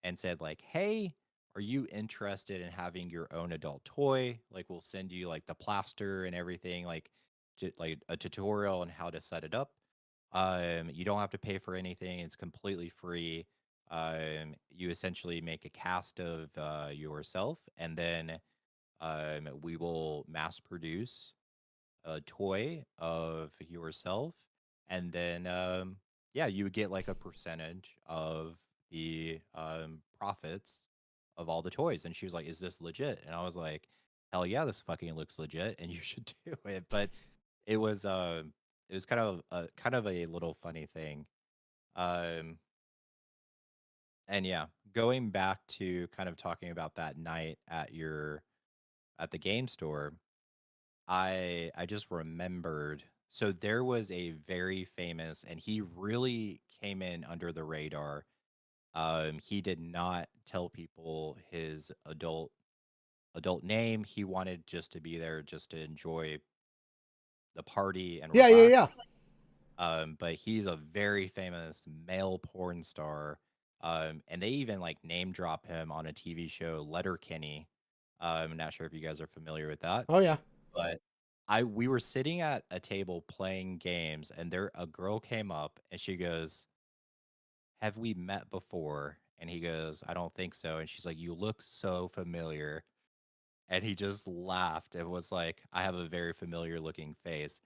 and said like, "Hey, are you interested in having your own adult toy? Like, we'll send you like the plaster and everything, like like a tutorial on how to set it up. You don't have to pay for anything; it's completely free. You essentially make a cast of yourself, and then we will mass produce a toy of yourself, and then yeah, you would get like a percentage of the profits of all the toys." And she was like, "Is this legit?" And I was like, "Hell yeah, this fucking looks legit, and you should do it." But it was kind of a little funny thing. Um, and yeah, going back to kind of talking about that night at the game store, I just remembered. So there was a very famous, and he really came in under the radar. He did not tell people his adult name. He wanted just to be there just to enjoy the party and Yeah, yeah, yeah. relax. But he's a very famous male porn star. And they even like name drop him on a TV show, Letterkenny. I'm not sure if you guys are familiar with that. Oh yeah. But we were sitting at a table playing games, and a girl came up and she goes, "Have we met before?" And he goes, "I don't think so." And she's like, "You look so familiar." And he just laughed and was like, "I have a very familiar looking face."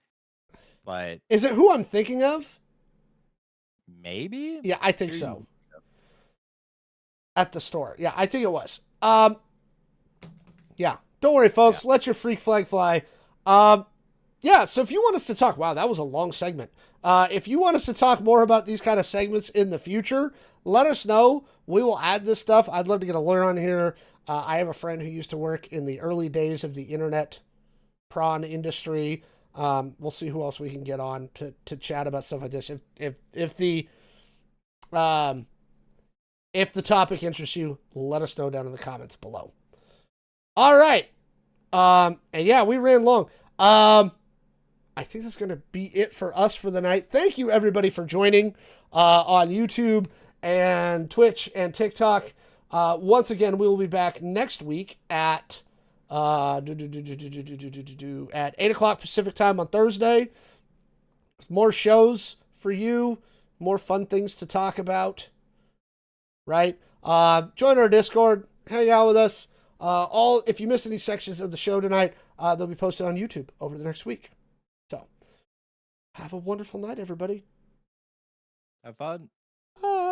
But Is it who I'm thinking of? maybe? Yeah, I think Here so. you- At the store. Yeah, I think it was. Yeah. Don't worry, folks. Yeah. Let your freak flag fly. Yeah, so if you want us to talk, wow, that was a long segment. If you want us to talk more about these kind of segments in the future, let us know. We will add this stuff. I'd love to get a lawyer on here. I have a friend who used to work in the early days of the internet prawn industry. We'll see who else we can get on to chat about stuff like this. If the topic interests you, let us know down in the comments below. All right. And yeah, we ran long. I think that's going to be it for us for the night. Thank you, everybody, for joining on YouTube and Twitch and TikTok. Once again, we will be back next week at 8 o'clock Pacific time on Thursday. More shows for you. more fun things to talk about, right? Join our Discord, hang out with us. If you missed any sections of the show tonight, they'll be posted on YouTube over the next week. So, have a wonderful night, everybody. Have fun. Bye.